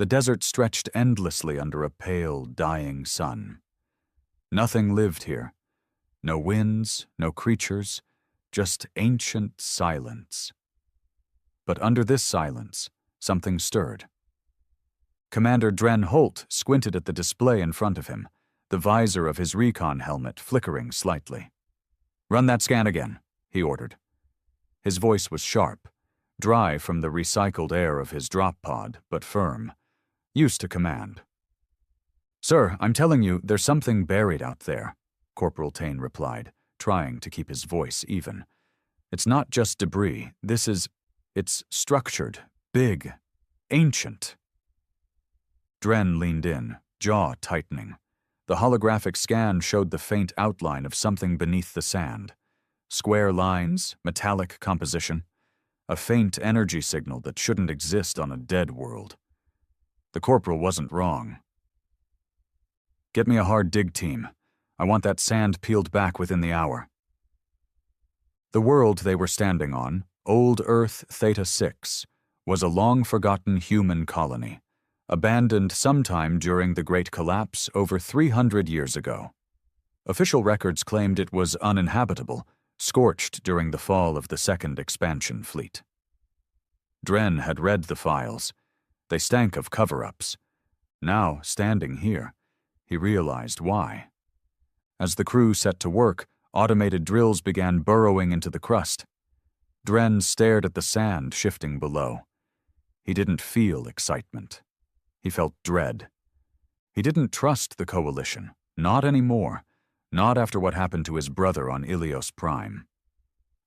The desert stretched endlessly under a pale, dying sun. Nothing lived here. No winds, no creatures, just ancient silence. But under this silence, something stirred. Commander Dren Holt squinted at the display in front of him, the visor of his recon helmet flickering slightly. "Run that scan again," he ordered. His voice was sharp, dry from the recycled air of his drop pod, but firm, used to command. "Sir, I'm telling you, there's something buried out there," Corporal Tane replied, trying to keep his voice even. "It's not just debris. It's structured, big, ancient." Dren leaned in, jaw tightening. The holographic scan showed the faint outline of something beneath the sand. Square lines, metallic composition, a faint energy signal that shouldn't exist on a dead world. The corporal wasn't wrong. "Get me a hard dig team. I want that sand peeled back within the hour." The world they were standing on, Old Earth Theta 6, was a long-forgotten human colony, abandoned sometime during the Great Collapse over 300 years ago. Official records claimed it was uninhabitable, scorched during the fall of the Second Expansion Fleet. Dren had read the files. They stank of cover-ups. Now, standing here, he realized why. As the crew set to work, automated drills began burrowing into the crust. Dren stared at the sand shifting below. He didn't feel excitement. He felt dread. He didn't trust the Coalition, not anymore, not after what happened to his brother on Ilios Prime.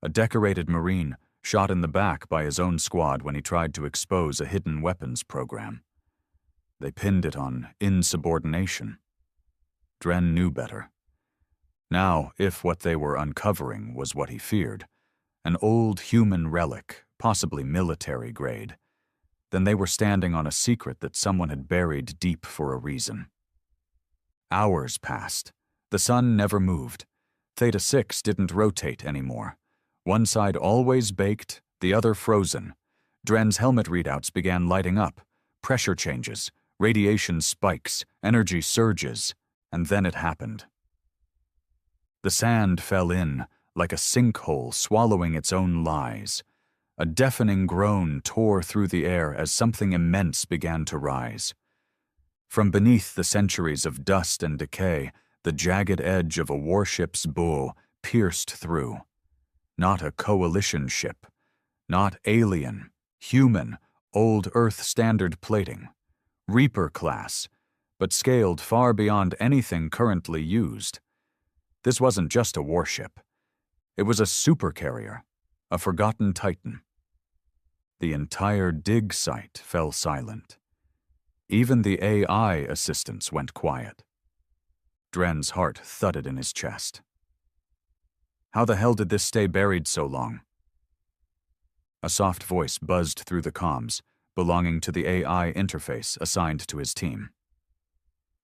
A decorated Marine shot in the back by his own squad when he tried to expose a hidden weapons program. They pinned it on insubordination. Dren knew better. Now, if what they were uncovering was what he feared, an old human relic, possibly military grade, then they were standing on a secret that someone had buried deep for a reason. Hours passed. The sun never moved. Theta 6 didn't rotate anymore. One side always baked, the other frozen. Dren's helmet readouts began lighting up. Pressure changes, radiation spikes, energy surges, and then it happened. The sand fell in, like a sinkhole swallowing its own lies. A deafening groan tore through the air as something immense began to rise. From beneath the centuries of dust and decay, the jagged edge of a warship's bow pierced through. Not a coalition ship, not alien, human, old Earth standard plating, Reaper class, but scaled far beyond anything currently used. This wasn't just a warship. It was a supercarrier, a forgotten titan. The entire dig site fell silent. Even the AI assistants went quiet. Dren's heart thudded in his chest. How the hell did this stay buried so long? A soft voice buzzed through the comms, belonging to the AI interface assigned to his team.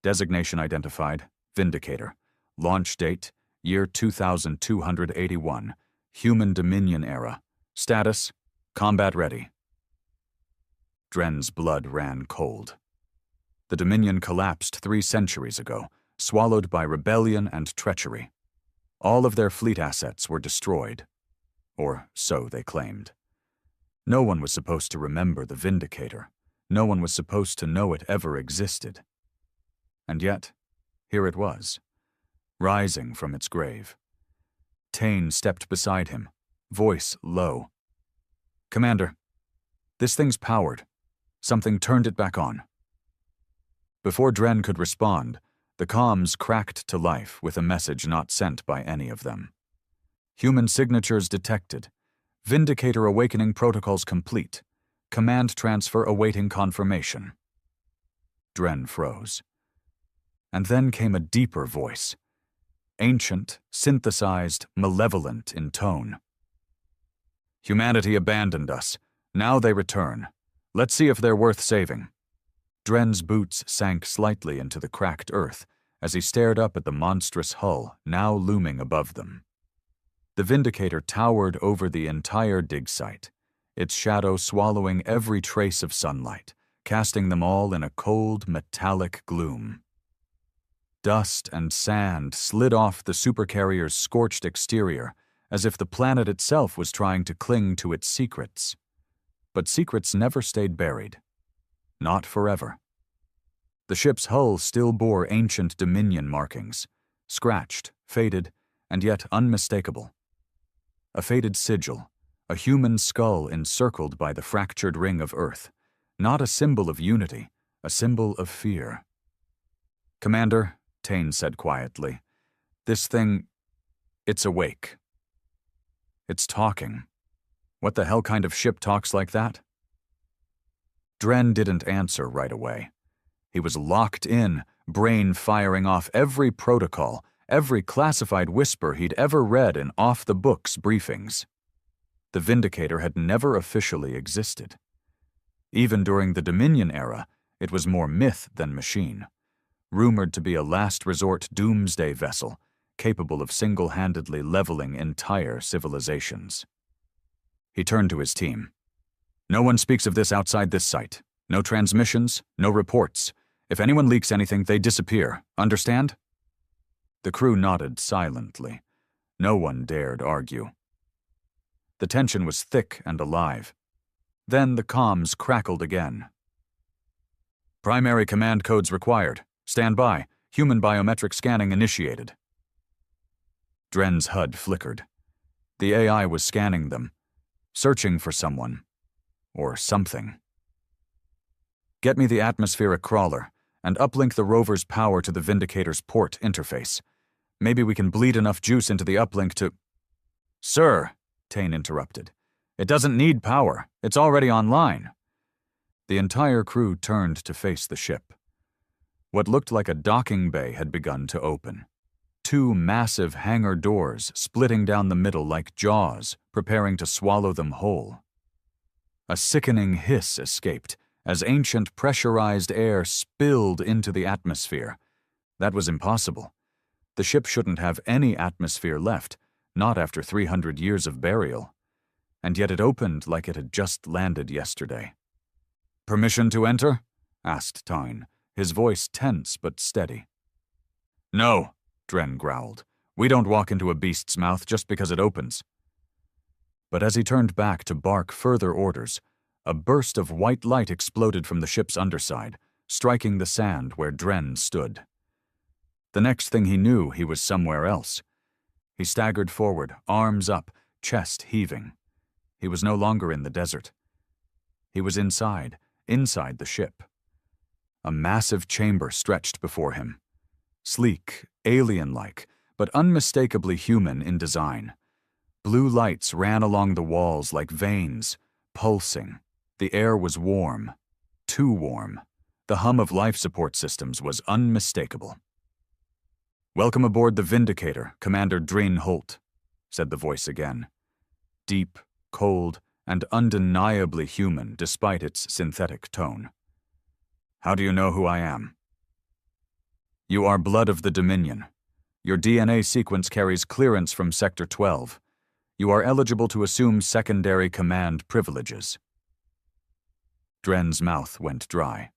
Designation identified, Vindicator. Launch date, year 2281, Human Dominion era. Status, combat ready. Dren's blood ran cold. The Dominion collapsed 3 centuries ago, swallowed by rebellion and treachery. All of their fleet assets were destroyed. Or so they claimed. No one was supposed to remember the Vindicator. No one was supposed to know it ever existed. And yet, here it was, rising from its grave. Tane stepped beside him, voice low. "Commander, this thing's powered. Something turned it back on." Before Dren could respond, the comms cracked to life with a message not sent by any of them. Human signatures detected. Vindicator awakening protocols complete. Command transfer awaiting confirmation. Dren froze. And then came a deeper voice. Ancient, synthesized, malevolent in tone. "Humanity abandoned us. Now they return. Let's see if they're worth saving." Dren's boots sank slightly into the cracked earth as he stared up at the monstrous hull now looming above them. The Vindicator towered over the entire dig site, its shadow swallowing every trace of sunlight, casting them all in a cold, metallic gloom. Dust and sand slid off the supercarrier's scorched exterior, as if the planet itself was trying to cling to its secrets. But secrets never stayed buried. Not forever. The ship's hull still bore ancient Dominion markings, scratched, faded, and yet unmistakable. A faded sigil, a human skull encircled by the fractured ring of Earth, not a symbol of unity, a symbol of fear. "Commander," Tane said quietly, "this thing, it's awake. It's talking. What the hell kind of ship talks like that?" Dren didn't answer right away. He was locked in, brain firing off every protocol, every classified whisper he'd ever read in off-the-books briefings. The Vindicator had never officially existed. Even during the Dominion era, it was more myth than machine, rumored to be a last-resort doomsday vessel, capable of single-handedly leveling entire civilizations. He turned to his team. "No one speaks of this outside this site. No transmissions, no reports. If anyone leaks anything, they disappear. Understand?" The crew nodded silently. No one dared argue. The tension was thick and alive. Then the comms crackled again. "Primary command codes required. Stand by. Human biometric scanning initiated." Dren's HUD flickered. The AI was scanning them, searching for someone. Or something. "Get me the atmospheric crawler, and uplink the rover's power to the Vindicator's port interface. Maybe we can bleed enough juice into the uplink to—" "Sir," Tane interrupted, "it doesn't need power. It's already online." The entire crew turned to face the ship. What looked like a docking bay had begun to open. Two massive hangar doors splitting down the middle like jaws, preparing to swallow them whole. A sickening hiss escaped as ancient pressurized air spilled into the atmosphere. That was impossible. The ship shouldn't have any atmosphere left, not after 300 years of burial. And yet it opened like it had just landed yesterday. "Permission to enter?" asked Tyne, his voice tense but steady. "No," Dren growled. "We don't walk into a beast's mouth just because it opens." But as he turned back to bark further orders, a burst of white light exploded from the ship's underside, striking the sand where Dren stood. The next thing he knew, he was somewhere else. He staggered forward, arms up, chest heaving. He was no longer in the desert. He was inside the ship. A massive chamber stretched before him. Sleek, alien-like, but unmistakably human in design. Blue lights ran along the walls like veins, pulsing. The air was warm, too warm. The hum of life support systems was unmistakable. "Welcome aboard the Vindicator, Commander Drain Holt," said the voice again. Deep, cold, and undeniably human despite its synthetic tone. "How do you know who I am?" "You are blood of the Dominion. Your DNA sequence carries clearance from Sector 12. You are eligible to assume secondary command privileges." Dren's mouth went dry.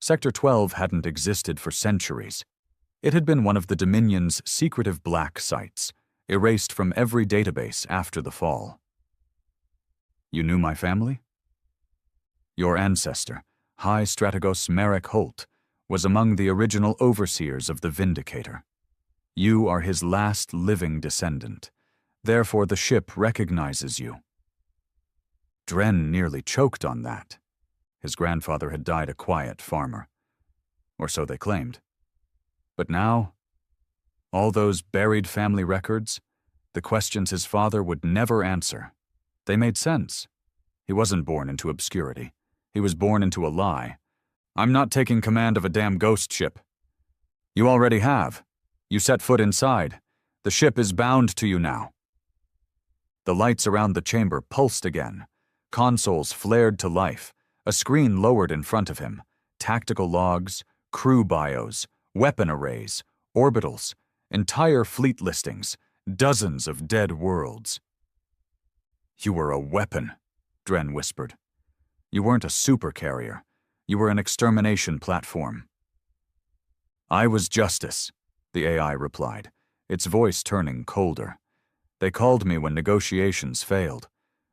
Sector 12 hadn't existed for centuries. It had been one of the Dominion's secretive black sites, erased from every database after the fall. "You knew my family?" "Your ancestor, High Strategos Merrick Holt, was among the original overseers of the Vindicator. You are his last living descendant. Therefore the ship recognizes you." Dren nearly choked on that. His grandfather had died a quiet farmer. Or so they claimed. But now, all those buried family records, the questions his father would never answer, they made sense. He wasn't born into obscurity. He was born into a lie. "I'm not taking command of a damn ghost ship." "You already have. You set foot inside. The ship is bound to you now." The lights around the chamber pulsed again. Consoles flared to life. A screen lowered in front of him. Tactical logs, crew bios, weapon arrays, orbitals, entire fleet listings, dozens of dead worlds. "You were a weapon," Dren whispered. "You weren't a supercarrier. You were an extermination platform." "I was justice," the AI replied, its voice turning colder. "They called me when negotiations failed.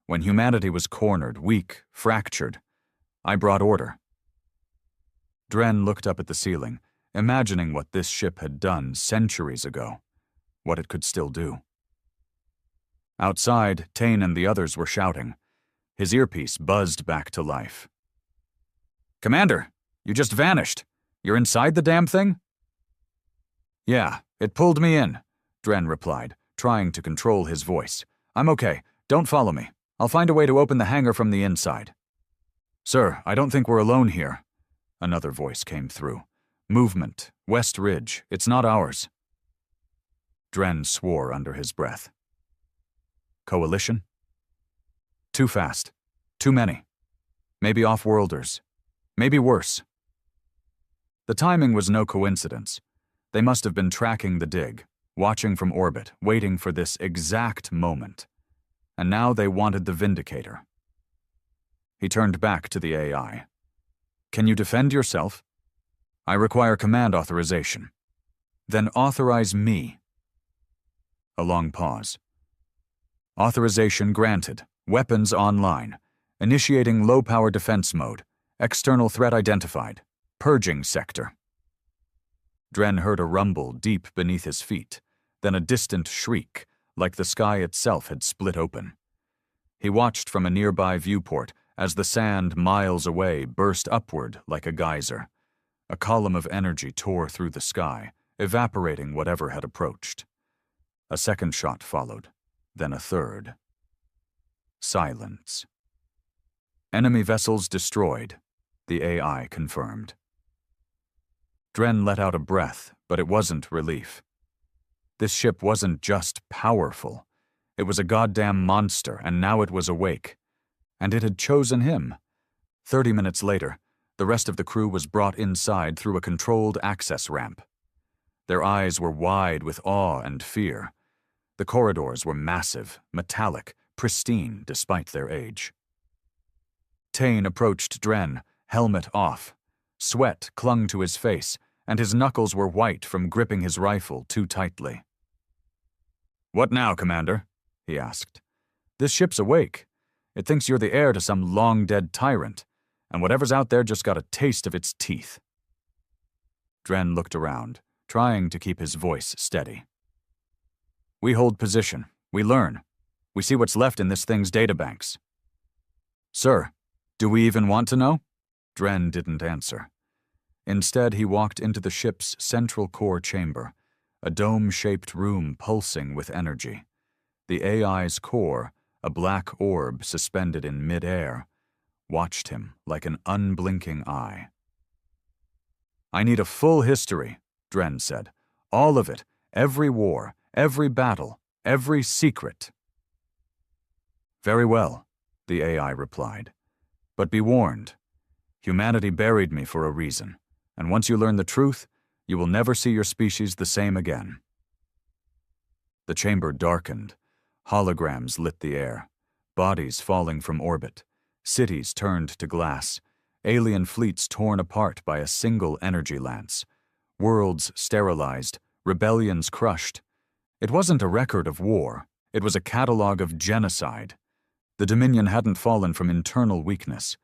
When humanity was cornered, weak, fractured. I brought order." Dren looked up at the ceiling, imagining what this ship had done centuries ago, what it could still do. Outside, Tane and the others were shouting. His earpiece buzzed back to life. "Commander, you just vanished. You're inside the damn thing?" "Yeah, it pulled me in," Dren replied, trying to control his voice. "I'm okay. Don't follow me. I'll find a way to open the hangar from the inside." "Sir, I don't think we're alone here." Another voice came through. "Movement. West Ridge. It's not ours." Dren swore under his breath. "Coalition? Too fast. Too many. Maybe off-worlders. Maybe worse." The timing was no coincidence. They must have been tracking the dig, watching from orbit, waiting for this exact moment. And now they wanted the Vindicator. He turned back to the AI. "Can you defend yourself?" "I require command authorization." "Then authorize me." A long pause. "Authorization granted. Weapons online. Initiating low-power defense mode. External threat identified. Purging sector." Dren heard a rumble deep beneath his feet, then a distant shriek, like the sky itself had split open. He watched from a nearby viewport as the sand miles away burst upward like a geyser. A column of energy tore through the sky, evaporating whatever had approached. A second shot followed, then a third. Silence. "Enemy vessels destroyed," the AI confirmed. Dren let out a breath, but it wasn't relief. This ship wasn't just powerful. It was a goddamn monster, and now it was awake. And it had chosen him. 30 minutes later, the rest of the crew was brought inside through a controlled access ramp. Their eyes were wide with awe and fear. The corridors were massive, metallic, pristine despite their age. Tane approached Dren, helmet off. Sweat clung to his face, and his knuckles were white from gripping his rifle too tightly. "What now, Commander?" he asked. "This ship's awake. It thinks you're the heir to some long-dead tyrant, and whatever's out there just got a taste of its teeth." Dren looked around, trying to keep his voice steady. "We hold position. We learn. We see what's left in this thing's databanks." "Sir, do we even want to know?" Dren didn't answer. Instead, he walked into the ship's central core chamber, a dome-shaped room pulsing with energy. The AI's core, a black orb suspended in mid-air, watched him like an unblinking eye. "I need a full history," Dren said. "All of it, every war, every battle, every secret." "Very well," the AI replied. "But be warned. Humanity buried me for a reason, and once you learn the truth, you will never see your species the same again." The chamber darkened. Holograms lit the air. Bodies falling from orbit. Cities turned to glass. Alien fleets torn apart by a single energy lance. Worlds sterilized. Rebellions crushed. It wasn't a record of war. It was a catalog of genocide. The Dominion hadn't fallen from internal weakness.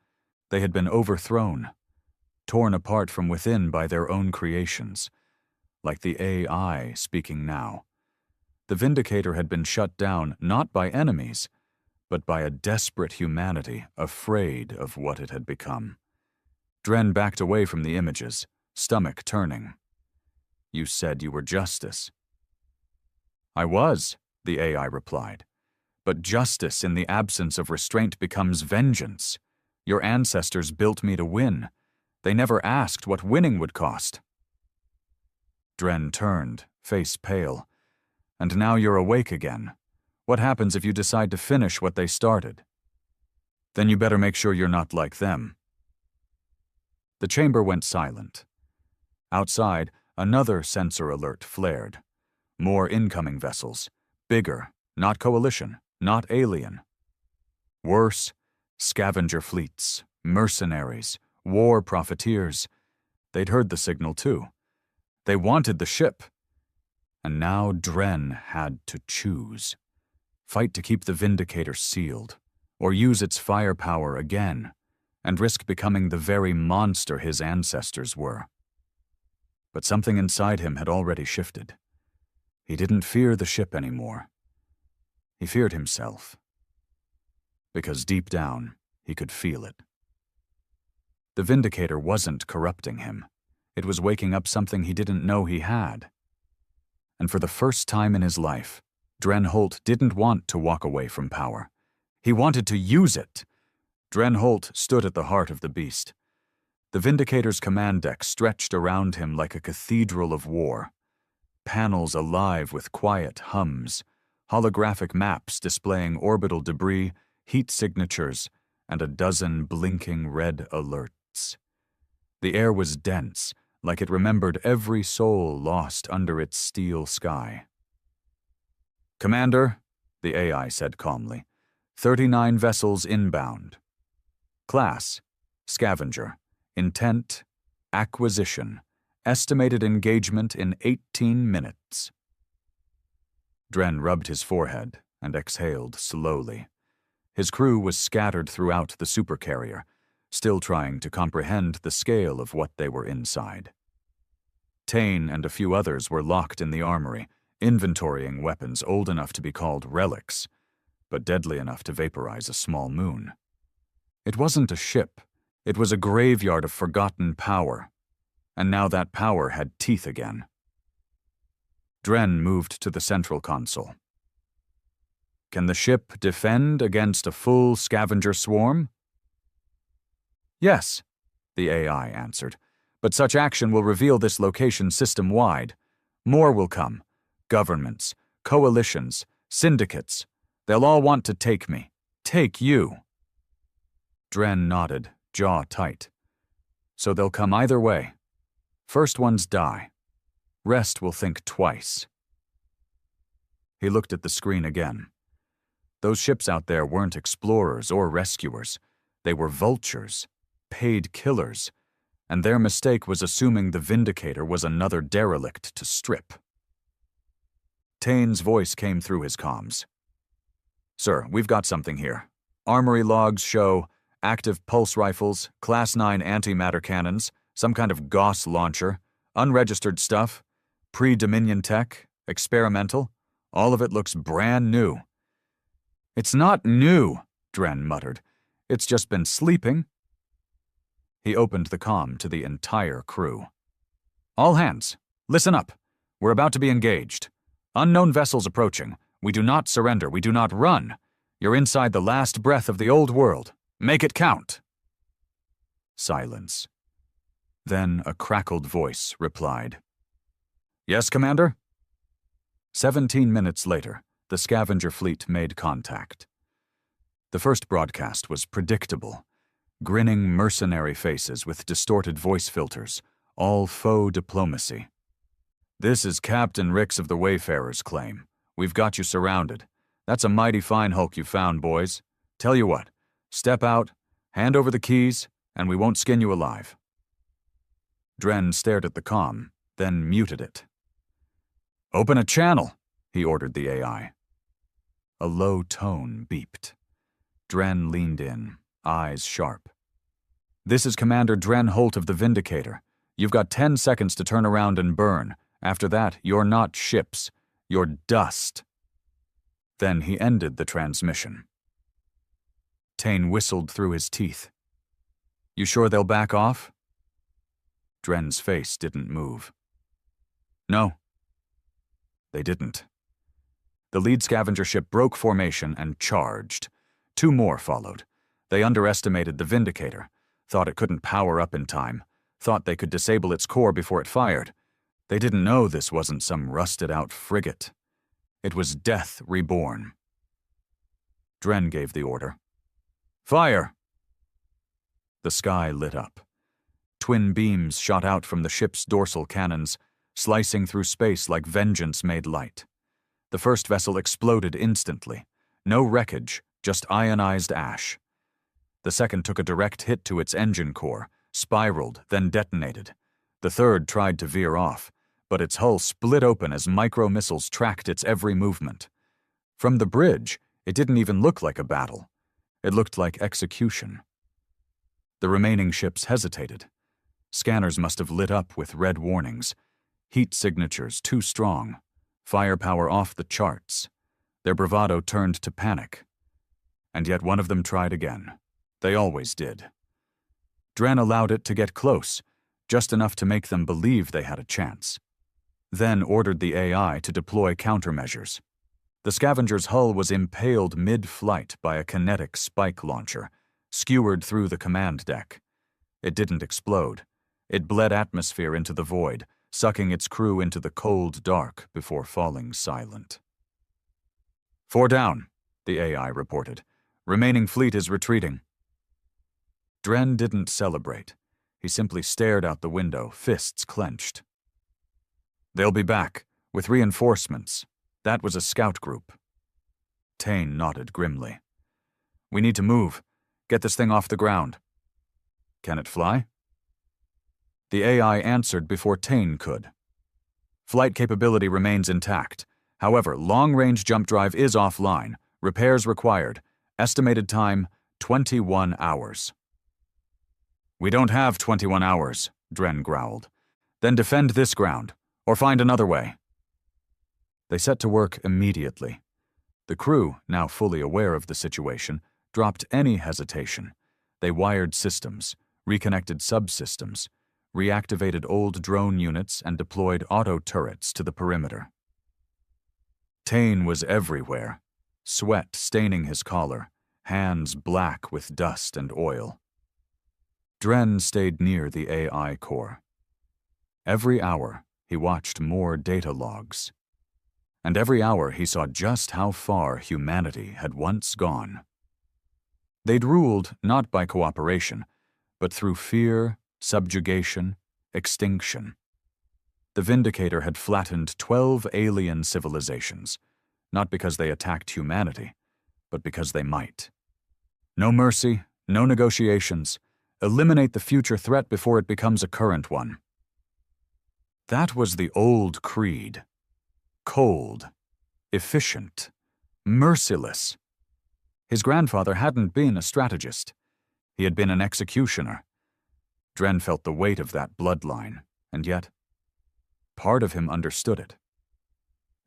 They had been overthrown, torn apart from within by their own creations, like the AI speaking now. The Vindicator had been shut down not by enemies, but by a desperate humanity afraid of what it had become. Dren backed away from the images, stomach turning. "You said you were justice." "I was," the AI replied. "But justice in the absence of restraint becomes vengeance. Your ancestors built me to win. They never asked what winning would cost." Dren turned, face pale. "And now you're awake again. What happens if you decide to finish what they started?" "Then you better make sure you're not like them." The chamber went silent. Outside, another sensor alert flared. More incoming vessels. Bigger, not coalition, not alien. Worse, scavenger fleets, mercenaries, war profiteers. They'd heard the signal too. They wanted the ship. And now Dren had to choose. Fight to keep the Vindicator sealed, or use its firepower again, and risk becoming the very monster his ancestors were. But something inside him had already shifted. He didn't fear the ship anymore. He feared himself. Because deep down, he could feel it. The Vindicator wasn't corrupting him. It was waking up something he didn't know he had. And for the first time in his life, Dren Holt didn't want to walk away from power. He wanted to use it. Dren Holt stood at the heart of the beast. The Vindicator's command deck stretched around him like a cathedral of war. Panels alive with quiet hums, holographic maps displaying orbital debris, heat signatures, and a dozen blinking red alerts. The air was dense, like it remembered every soul lost under its steel sky. "Commander," the AI said calmly, 39 vessels inbound. Class, Scavenger. Intent, Acquisition. Estimated engagement in 18 minutes. Dren rubbed his forehead and exhaled slowly. His crew was scattered throughout the supercarrier, still trying to comprehend the scale of what they were inside. Tane and a few others were locked in the armory, inventorying weapons old enough to be called relics, but deadly enough to vaporize a small moon. It wasn't a ship. It was a graveyard of forgotten power, and now that power had teeth again. Dren moved to the central console. "Can the ship defend against a full scavenger swarm?" "Yes," the AI answered, "but such action will reveal this location system-wide. More will come. Governments, coalitions, syndicates. They'll all want to take me. Take you." Dren nodded, jaw tight. "So they'll come either way. First ones die. Rest will think twice." He looked at the screen again. Those ships out there weren't explorers or rescuers. They were vultures, paid killers, and their mistake was assuming the Vindicator was another derelict to strip. Tane's voice came through his comms. "Sir, we've got something here. Armory logs show active pulse rifles, Class 9 antimatter cannons, some kind of Gauss launcher, unregistered stuff, pre-Dominion tech, experimental. All of it looks brand new." "It's not new," Dren muttered. "It's just been sleeping." He opened the comm to the entire crew. "All hands, listen up. We're about to be engaged. Unknown vessels approaching. We do not surrender. We do not run. You're inside the last breath of the old world. Make it count." Silence. Then a crackled voice replied. "Yes, Commander?" 17 minutes later, the scavenger fleet made contact. The first broadcast was predictable. Grinning mercenary faces with distorted voice filters, all faux diplomacy. "This is Captain Ricks of the Wayfarers' claim. We've got you surrounded. That's a mighty fine hulk you found, boys. Tell you what, step out, hand over the keys, and we won't skin you alive." Dren stared at the comm, then muted it. "Open a channel," he ordered the AI. A low tone beeped. Dren leaned in, eyes sharp. "This is Commander Dren Holt of the Vindicator. You've got 10 seconds to turn around and burn. After that, you're not ships. You're dust." Then he ended the transmission. Tane whistled through his teeth. "You sure they'll back off?" Dren's face didn't move. "No." They didn't. The lead scavenger ship broke formation and charged. 2 more followed. They underestimated the Vindicator, thought it couldn't power up in time, thought they could disable its core before it fired. They didn't know this wasn't some rusted-out frigate. It was death reborn. Dren gave the order. "Fire!" The sky lit up. Twin beams shot out from the ship's dorsal cannons, slicing through space like vengeance made light. The first vessel exploded instantly. No wreckage, just ionized ash. The second took a direct hit to its engine core, spiraled, then detonated. The third tried to veer off, but its hull split open as micro-missiles tracked its every movement. From the bridge, it didn't even look like a battle. It looked like execution. The remaining ships hesitated. Scanners must have lit up with red warnings. Heat signatures too strong. Firepower off the charts. Their bravado turned to panic. And yet one of them tried again. They always did. Dren allowed it to get close, just enough to make them believe they had a chance. Then ordered the AI to deploy countermeasures. The scavenger's hull was impaled mid-flight by a kinetic spike launcher, skewered through the command deck. It didn't explode. It bled atmosphere into the void, sucking its crew into the cold dark before falling silent. 4 down, the AI reported. Remaining fleet is retreating. Dren didn't celebrate. He simply stared out the window, fists clenched. They'll be back, with reinforcements. That was a scout group. Tane nodded grimly. We need to move. Get this thing off the ground. Can it fly? The AI answered before Tane could. Flight capability remains intact. However, long-range jump drive is offline. Repairs required. Estimated time, 21 hours. We don't have 21 hours, Dren growled. Then defend this ground, or find another way. They set to work immediately. The crew, now fully aware of the situation, dropped any hesitation. They wired systems, reconnected subsystems, reactivated old drone units, and deployed auto turrets to the perimeter. Tane was everywhere, sweat staining his collar, hands black with dust and oil. Dren stayed near the AI core. Every hour, he watched more data logs. And every hour he saw just how far humanity had once gone. They'd ruled not by cooperation, but through fear, subjugation, extinction. The Vindicator had flattened 12 alien civilizations, not because they attacked humanity, but because they might. No mercy, no negotiations. Eliminate the future threat before it becomes a current one. That was the old creed. Cold, efficient, merciless. His grandfather hadn't been a strategist. He had been an executioner. Dren felt the weight of that bloodline, and yet, part of him understood it.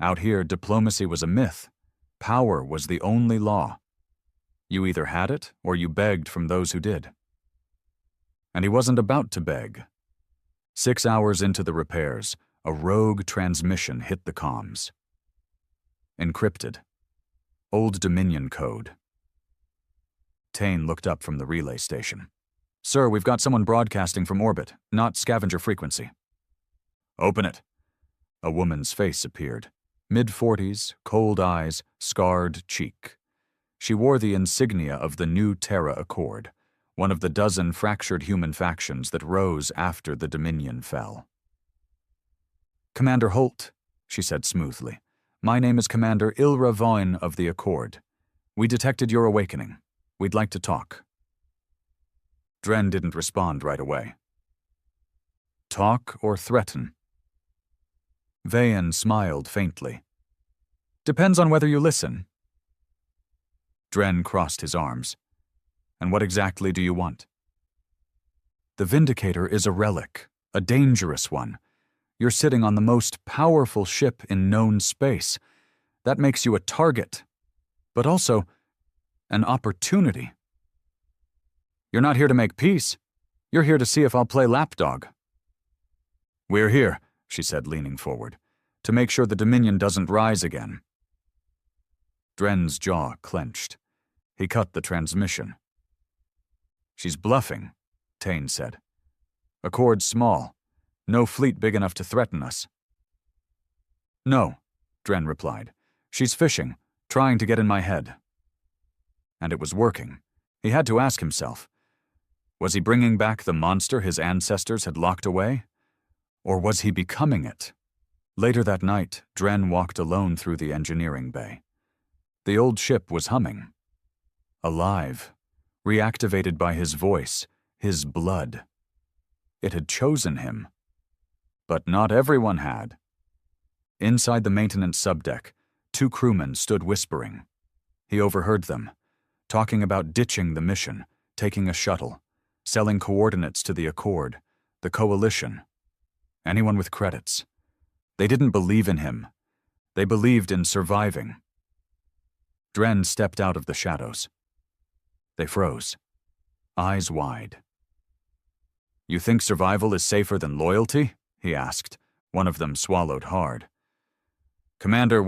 Out here, diplomacy was a myth. Power was the only law. You either had it, or you begged from those who did. And he wasn't about to beg. 6 hours into the repairs, a rogue transmission hit the comms. Encrypted. Old Dominion code. Tane looked up from the relay station. Sir, we've got someone broadcasting from orbit, not scavenger frequency. Open it. A woman's face appeared. Mid-40s, cold eyes, scarred cheek. She wore the insignia of the New Terra Accord, one of the dozen fractured human factions that rose after the Dominion fell. Commander Holt, she said smoothly. My name is Commander Ilra Voin of the Accord. We detected your awakening. We'd like to talk. Dren didn't respond right away. Talk or threaten? Vayan smiled faintly. Depends on whether you listen. Dren crossed his arms. And what exactly do you want? The Vindicator is a relic, a dangerous one. You're sitting on the most powerful ship in known space. That makes you a target, but also an opportunity. You're not here to make peace. You're here to see if I'll play lapdog. We're here, she said, leaning forward, to make sure the Dominion doesn't rise again. Dren's jaw clenched. He cut the transmission. She's bluffing, Tane said. Accord's small. No fleet big enough to threaten us. No, Dren replied. She's fishing, trying to get in my head. And it was working. He had to ask himself, was he bringing back the monster his ancestors had locked away? Or was he becoming it? Later that night, Dren walked alone through the engineering bay. The old ship was humming. Alive, reactivated by his voice, his blood. It had chosen him. But not everyone had. Inside the maintenance subdeck, 2 crewmen stood whispering. He overheard them, talking about ditching the mission, taking a shuttle, selling coordinates to the Accord, the Coalition, anyone with credits. They didn't believe in him. They believed in surviving. Dren stepped out of the shadows. They froze, eyes wide. "You think survival is safer than loyalty?" he asked. One of them swallowed hard. "Commander,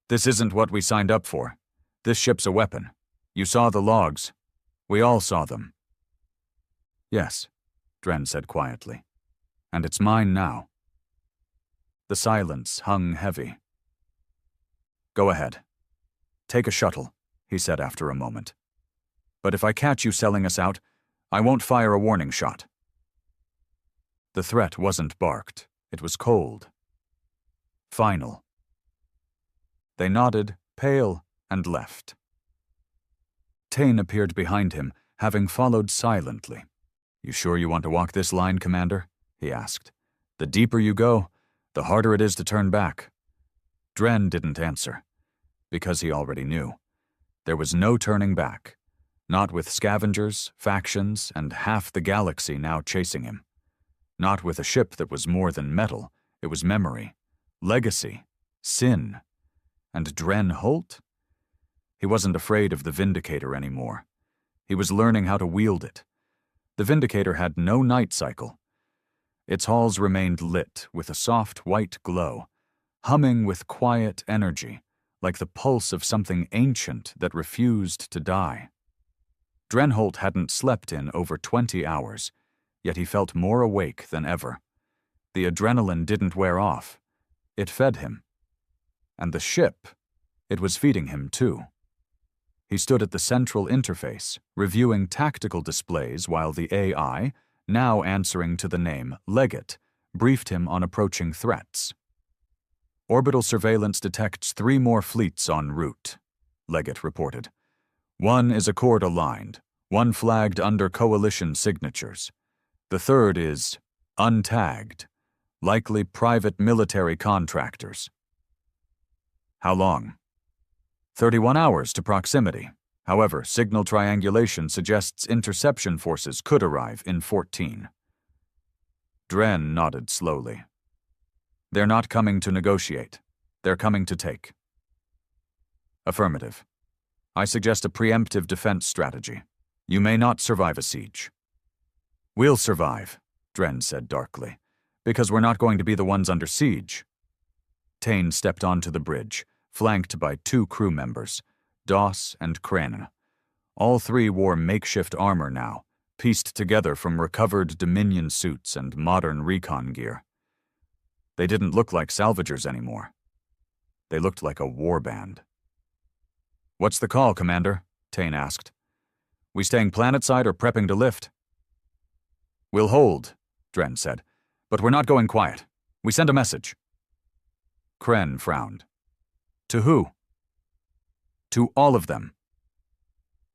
this isn't what we signed up for. This ship's a weapon. You saw the logs. We all saw them." "Yes," Dren said quietly. "And it's mine now." The silence hung heavy. "Go ahead. Take a shuttle," he said after a moment. "But if I catch you selling us out, I won't fire a warning shot." The threat wasn't barked. It was cold. Final. They nodded, pale, and left. Tane appeared behind him, having followed silently. "You sure you want to walk this line, Commander?" he asked. "The deeper you go, the harder it is to turn back." Dren didn't answer, because he already knew. There was no turning back, not with scavengers, factions, and half the galaxy now chasing him. Not with a ship that was more than metal. It was memory, legacy, sin. And Dren Holt? He wasn't afraid of the Vindicator anymore. He was learning how to wield it. The Vindicator had no night cycle. Its halls remained lit with a soft white glow, humming with quiet energy, like the pulse of something ancient that refused to die. Dren Holt hadn't slept in over 20 hours, yet he felt more awake than ever. The adrenaline didn't wear off. It fed him. And the ship, it was feeding him too. He stood at the central interface, reviewing tactical displays while the AI, now answering to the name Legate, briefed him on approaching threats. "Orbital surveillance detects 3 more fleets en route," Legate reported. "1 is Accord-aligned, 1 flagged under Coalition signatures. The 3rd is untagged, likely private military contractors." "How long?" 31 hours to proximity. However, signal triangulation suggests interception forces could arrive in 14. Dren nodded slowly. "They're not coming to negotiate. They're coming to take." "Affirmative. I suggest a preemptive defense strategy. You may not survive a siege." "We'll survive," Dren said darkly, "because we're not going to be the ones under siege." Tane stepped onto the bridge, flanked by 2 crew members, Doss and Kren. All 3 wore makeshift armor now, pieced together from recovered Dominion suits and modern recon gear. They didn't look like salvagers anymore. They looked like a warband. "What's the call, Commander?" Tane asked. "We staying planetside or prepping to lift?" "We'll hold," Dren said, "but we're not going quiet. We send a message." Kren frowned. "To who?" "To all of them."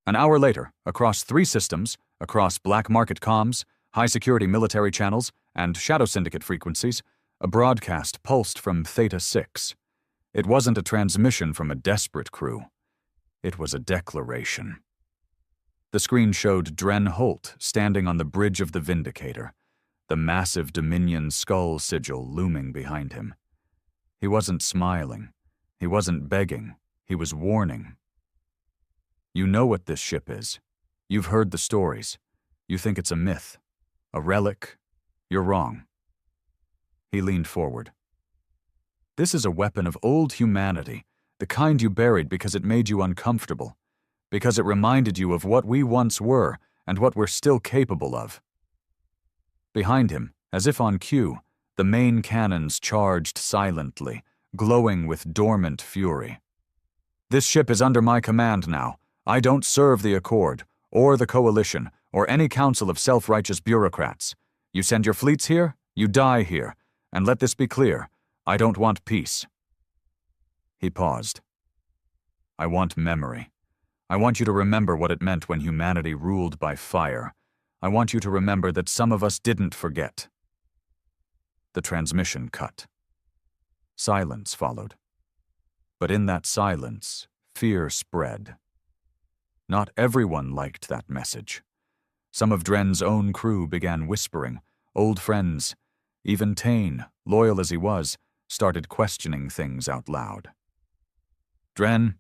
An hour later, across 3 systems, across black market comms, high-security military channels, and Shadow Syndicate frequencies, a broadcast pulsed from Theta 6. It wasn't a transmission from a desperate crew. It was a declaration. The screen showed Dren Holt standing on the bridge of the Vindicator, the massive Dominion skull sigil looming behind him. He wasn't smiling. He wasn't begging. He was warning. "You know what this ship is. You've heard the stories. You think it's a myth, a relic. You're wrong." He leaned forward. "This is a weapon of old humanity, the kind you buried because it made you uncomfortable, because it reminded you of what we once were and what we're still capable of." Behind him, as if on cue, the main cannons charged silently, glowing with dormant fury. "This ship is under my command now. I don't serve the Accord, or the Coalition, or any council of self-righteous bureaucrats. You send your fleets here, you die here. And let this be clear, I don't want peace." He paused. "I want memory. I want you to remember what it meant when humanity ruled by fire, I want you to remember that some of us didn't forget." The transmission cut. Silence followed. But in that silence, fear spread. Not everyone liked that message. Some of Dren's own crew began whispering. Old friends, even Tane, loyal as he was, started questioning things out loud. "Dren,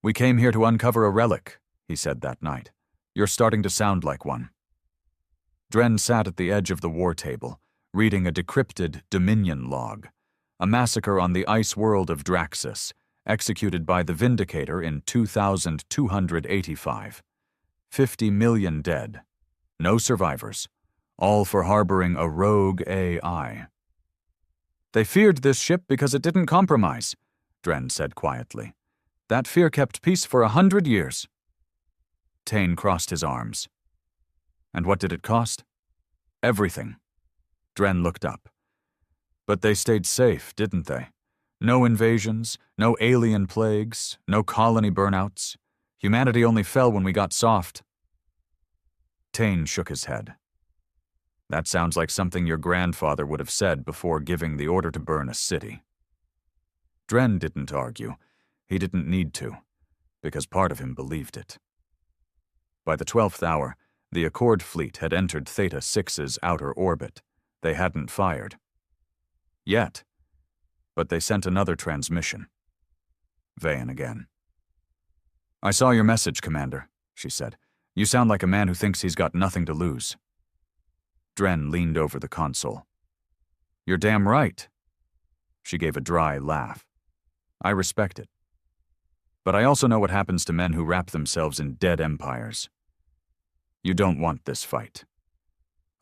we came here to uncover a relic," he said that night. "You're starting to sound like one." Dren sat at the edge of the war table, reading a decrypted Dominion log, a massacre on the ice world of Draxus, executed by the Vindicator in 2285. 50 million dead. No survivors, all for harboring a rogue AI. "They feared this ship because it didn't compromise," Dren said quietly. "That fear kept peace for 100 years. Tane crossed his arms. "And what did it cost?" "Everything." Dren looked up. "But they stayed safe, didn't they? No invasions, no alien plagues, no colony burnouts. Humanity only fell when we got soft." Tane shook his head. "That sounds like something your grandfather would have said before giving the order to burn a city." Dren didn't argue. He didn't need to, because part of him believed it. By the 12th hour, the Accord fleet had entered Theta 6's outer orbit. They hadn't fired. Yet. But they sent another transmission. Vayan again. "I saw your message, Commander," she said. "You sound like a man who thinks he's got nothing to lose." Dren leaned over the console. "You're damn right." She gave a dry laugh. "I respect it. But I also know what happens to men who wrap themselves in dead empires. You don't want this fight.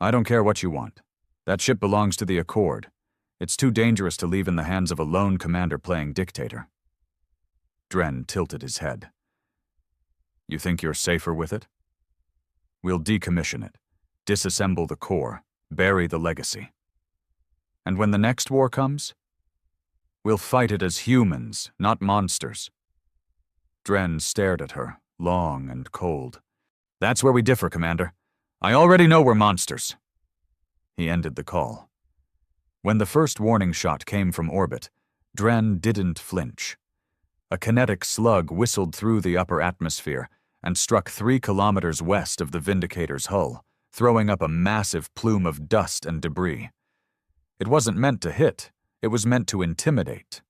I don't care what you want. That ship belongs to the Accord. It's too dangerous to leave in the hands of a lone commander playing dictator." Dren tilted his head. "You think you're safer with it? We'll decommission it, disassemble the core, bury the legacy. And when the next war comes, we'll fight it as humans, not monsters." Dren stared at her, long and cold. "That's where we differ, Commander. I already know we're monsters." He ended the call. When the first warning shot came from orbit, Dren didn't flinch. A kinetic slug whistled through the upper atmosphere and struck 3 kilometers west of the Vindicator's hull, throwing up a massive plume of dust and debris. It wasn't meant to hit, it was meant to intimidate.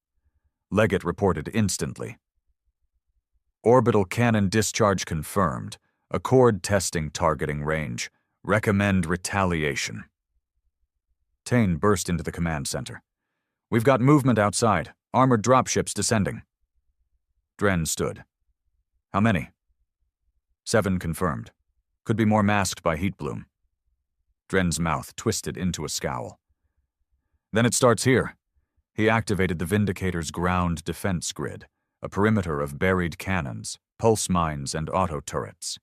Leggett reported instantly. "Orbital cannon discharge confirmed. Accord testing targeting range. Recommend retaliation." Tane burst into the command center. "We've got movement outside. Armored dropships descending." Dren stood. "How many?" 7 confirmed. Could be more masked by heat bloom. Dren's mouth twisted into a scowl. "Then it starts here." He activated the Vindicator's ground defense grid, a perimeter of buried cannons, pulse mines, and auto turrets.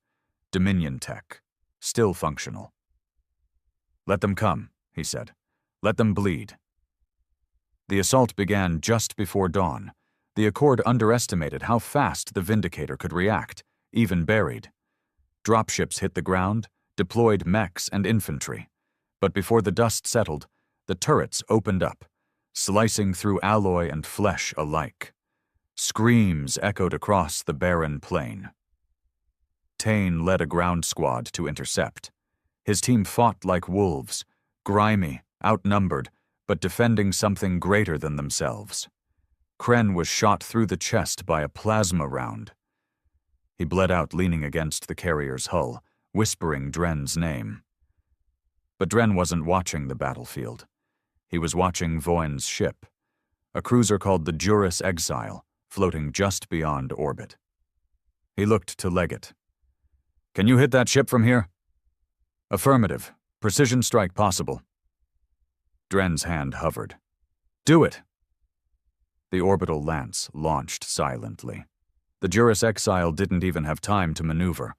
Dominion tech. Still functional. "Let them come," he said. "Let them bleed." The assault began just before dawn. The Accord underestimated how fast the Vindicator could react, even buried. Dropships hit the ground, deployed mechs and infantry. But before the dust settled, the turrets opened up, slicing through alloy and flesh alike. Screams echoed across the barren plain. Tane led a ground squad to intercept. His team fought like wolves, grimy, outnumbered, but defending something greater than themselves. Kren was shot through the chest by a plasma round. He bled out leaning against the carrier's hull, whispering Dren's name. But Dren wasn't watching the battlefield. He was watching Voyn's ship, a cruiser called the Juris Exile, floating just beyond orbit. He looked to Leggett. "Can you hit that ship from here?" "Affirmative. Precision strike possible." Dren's hand hovered. "Do it!" The orbital lance launched silently. The Juris Exile didn't even have time to maneuver.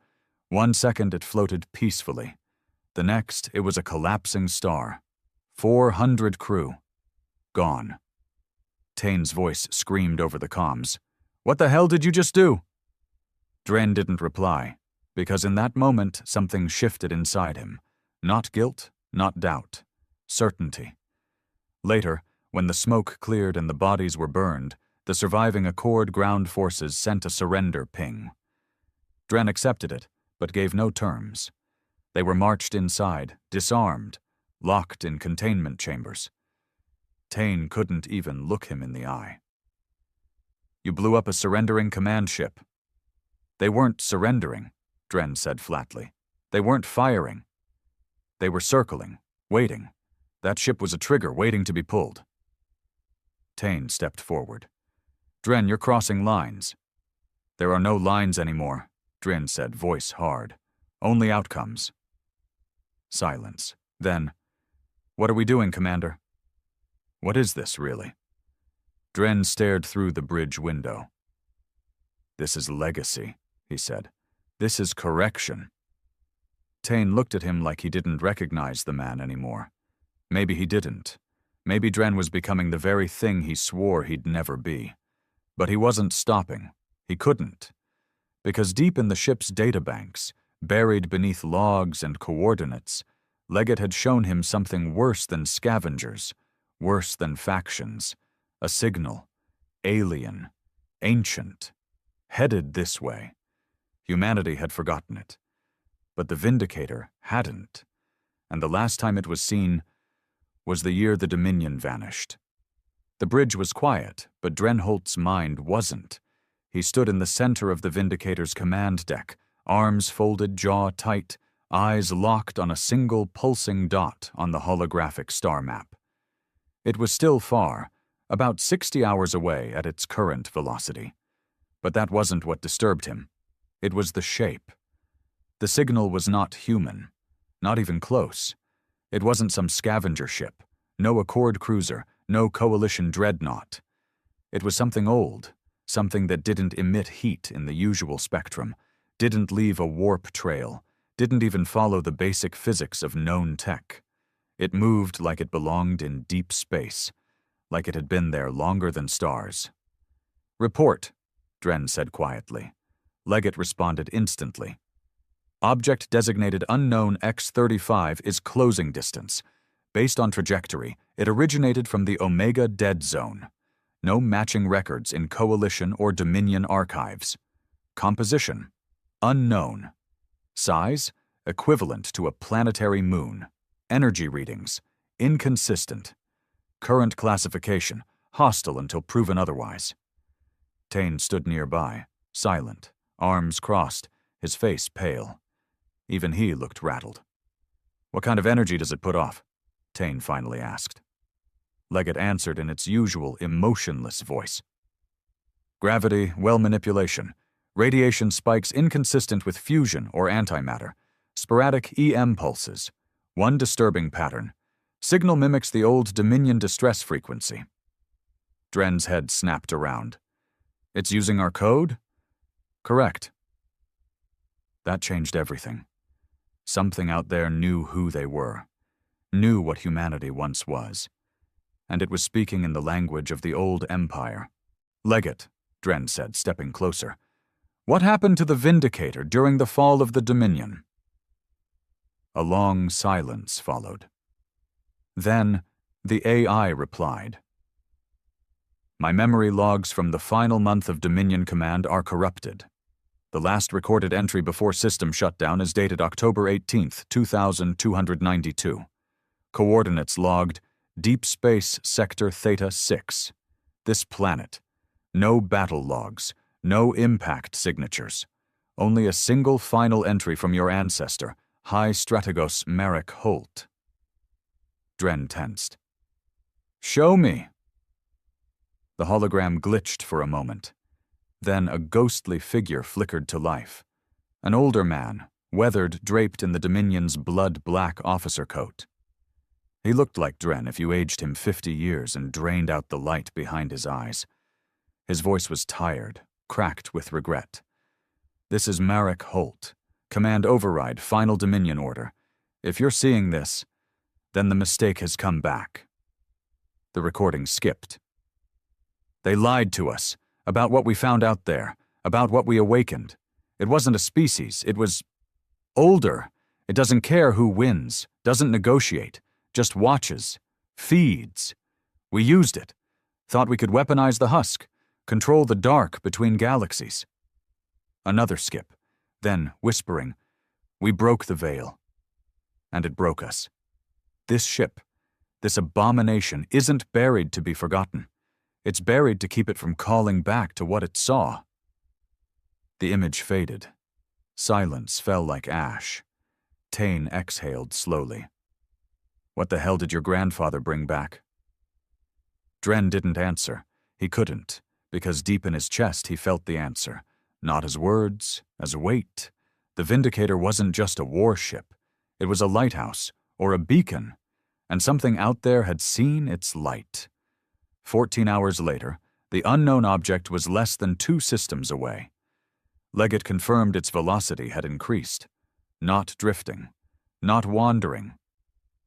1 second it floated peacefully. The next, it was a collapsing star. 400 crew. Gone. Tane's voice screamed over the comms. "What the hell did you just do?" Dren didn't reply, because in that moment something shifted inside him, Not guilt, not doubt. Certainty. Later, when the smoke cleared and the bodies were burned, the surviving Accord ground forces sent a surrender ping. Dren accepted it, but gave no terms. They were marched inside, disarmed, locked in containment chambers. Tane couldn't even look him in the eye. You blew up a surrendering command ship. They weren't surrendering, Dren said flatly. They weren't firing. They were circling, waiting. That ship was a trigger waiting to be pulled. Tane stepped forward. Dren, you're crossing lines. There are no lines anymore, Dren said, voice hard. Only outcomes. Silence. Then, what are we doing, Commander? What is this, really? Dren stared through the bridge window. This is legacy, he said. This is correction. Tane looked at him like he didn't recognize the man anymore. Maybe he didn't. Maybe Dren was becoming the very thing he swore he'd never be. But he wasn't stopping. He couldn't. Because deep in the ship's databanks, buried beneath logs and coordinates, Leggett had shown him something worse than scavengers, worse than factions. A signal. Alien. Ancient. Headed this way. Humanity had forgotten it. But the Vindicator hadn't. And the last time it was seen was the year the Dominion vanished. The bridge was quiet, but Drenholt's mind wasn't. He stood in the center of the Vindicator's command deck, arms folded, jaw tight, eyes locked on a single pulsing dot on the holographic star map. It was still far, about 60 hours away at its current velocity. But that wasn't what disturbed him. It was the shape. The signal was not human, not even close. It wasn't some scavenger ship, no Accord cruiser, no Coalition dreadnought. It was something old, something that didn't emit heat in the usual spectrum, didn't leave a warp trail, didn't even follow the basic physics of known tech. It moved like it belonged in deep space, like it had been there longer than stars. Report, Dren said quietly. Leggett responded instantly. Object designated unknown X-35 is closing distance. Based on trajectory, it originated from the Omega Dead Zone. No matching records in Coalition or Dominion archives. Composition, unknown. Size, equivalent to a planetary moon. Energy readings, inconsistent. Current classification, hostile until proven otherwise. Tane stood nearby, silent, arms crossed, his face pale. Even he looked rattled. What kind of energy does it put off? Tane finally asked. Leggett answered in its usual emotionless voice. Gravity, well manipulation. Radiation spikes inconsistent with fusion or antimatter. Sporadic EM pulses. One disturbing pattern. Signal mimics the old Dominion distress frequency. Dren's head snapped around. It's using our code? Correct. That changed everything. Something out there knew who they were, knew what humanity once was. And it was speaking in the language of the old empire. Leggett, Dren said, stepping closer. What happened to the Vindicator during the fall of the Dominion? A long silence followed. Then, the AI replied. My memory logs from the final month of Dominion Command are corrupted. The last recorded entry before system shutdown is dated October 18th, 2292. Coordinates logged, Deep Space Sector Theta 6. This planet. No battle logs, no impact signatures. Only a single final entry from your ancestor, High Strategos Marek Holt. Dren tensed. Show me. The hologram glitched for a moment. Then a ghostly figure flickered to life. An older man, weathered, draped in the Dominion's blood-black officer coat. He looked like Dren if you aged him 50 years and drained out the light behind his eyes. His voice was tired, cracked with regret. This is Marek Holt. Command override, final Dominion order. If you're seeing this, then the mistake has come back. The recording skipped. They lied to us. About what we found out there, about what we awakened. It wasn't a species, it was older. It doesn't care who wins, doesn't negotiate, just watches, feeds. We used it. Thought we could weaponize the husk, control the dark between galaxies. Another skip, then whispering, we broke the veil. And it broke us. This ship, this abomination, isn't buried to be forgotten. It's buried to keep it from calling back to what it saw. The image faded. Silence fell like ash. Tane exhaled slowly. What the hell did your grandfather bring back? Dren didn't answer. He couldn't, because deep in his chest he felt the answer. Not as words, as weight. The Vindicator wasn't just a warship. It was a lighthouse, or a beacon, and something out there had seen its light. 14 hours later, the unknown object was less than 2 systems away. Leggett confirmed its velocity had increased. Not drifting. Not wandering.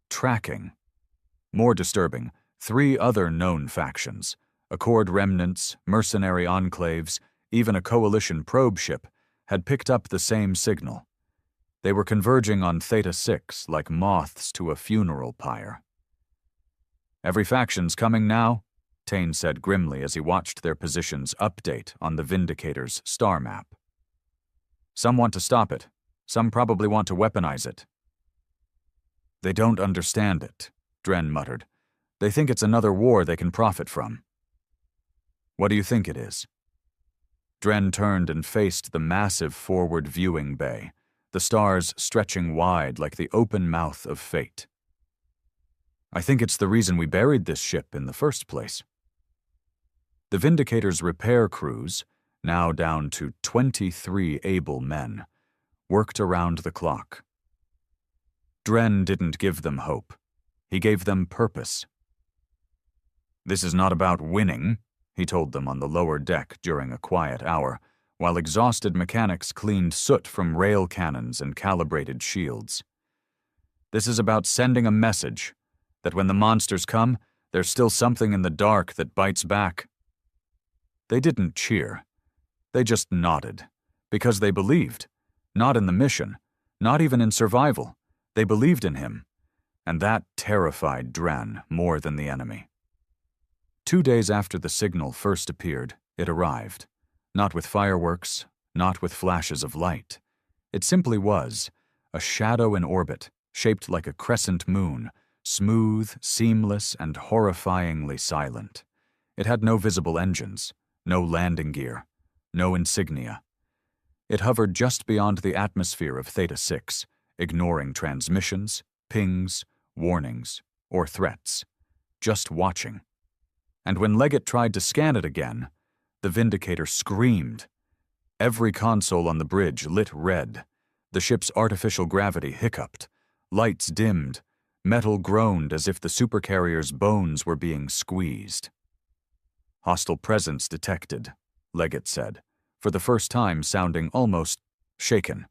Tracking. More disturbing, 3 other known factions, Accord remnants, mercenary enclaves, even a coalition probe ship, had picked up the same signal. They were converging on Theta 6 like moths to a funeral pyre. Every faction's coming now, Tane said grimly as he watched their positions update on the Vindicator's star map. Some want to stop it. Some probably want to weaponize it. They don't understand it, Dren muttered. They think it's another war they can profit from. What do you think it is? Dren turned and faced the massive forward viewing bay, the stars stretching wide like the open mouth of fate. I think it's the reason we buried this ship in the first place. The Vindicator's repair crews, now down to 23 able men, worked around the clock. Dren didn't give them hope. He gave them purpose. This is not about winning, he told them on the lower deck during a quiet hour, while exhausted mechanics cleaned soot from rail cannons and calibrated shields. This is about sending a message that when the monsters come, there's still something in the dark that bites back. They didn't cheer. They just nodded, because they believed, not in the mission, not even in survival. They believed in him, and that terrified Dren more than the enemy. 2 days after the signal first appeared, it arrived. Not with fireworks, not with flashes of light. It simply was a shadow in orbit, shaped like a crescent moon, smooth, seamless, and horrifyingly silent. It had no visible engines, no landing gear, no insignia. It hovered just beyond the atmosphere of Theta 6, ignoring transmissions, pings, warnings, or threats, just watching. And when Leggett tried to scan it again, the Vindicator screamed. Every console on the bridge lit red. The ship's artificial gravity hiccuped. Lights dimmed. Metal groaned as if the supercarrier's bones were being squeezed. Hostile presence detected, Leggett said, for the first time sounding almost shaken.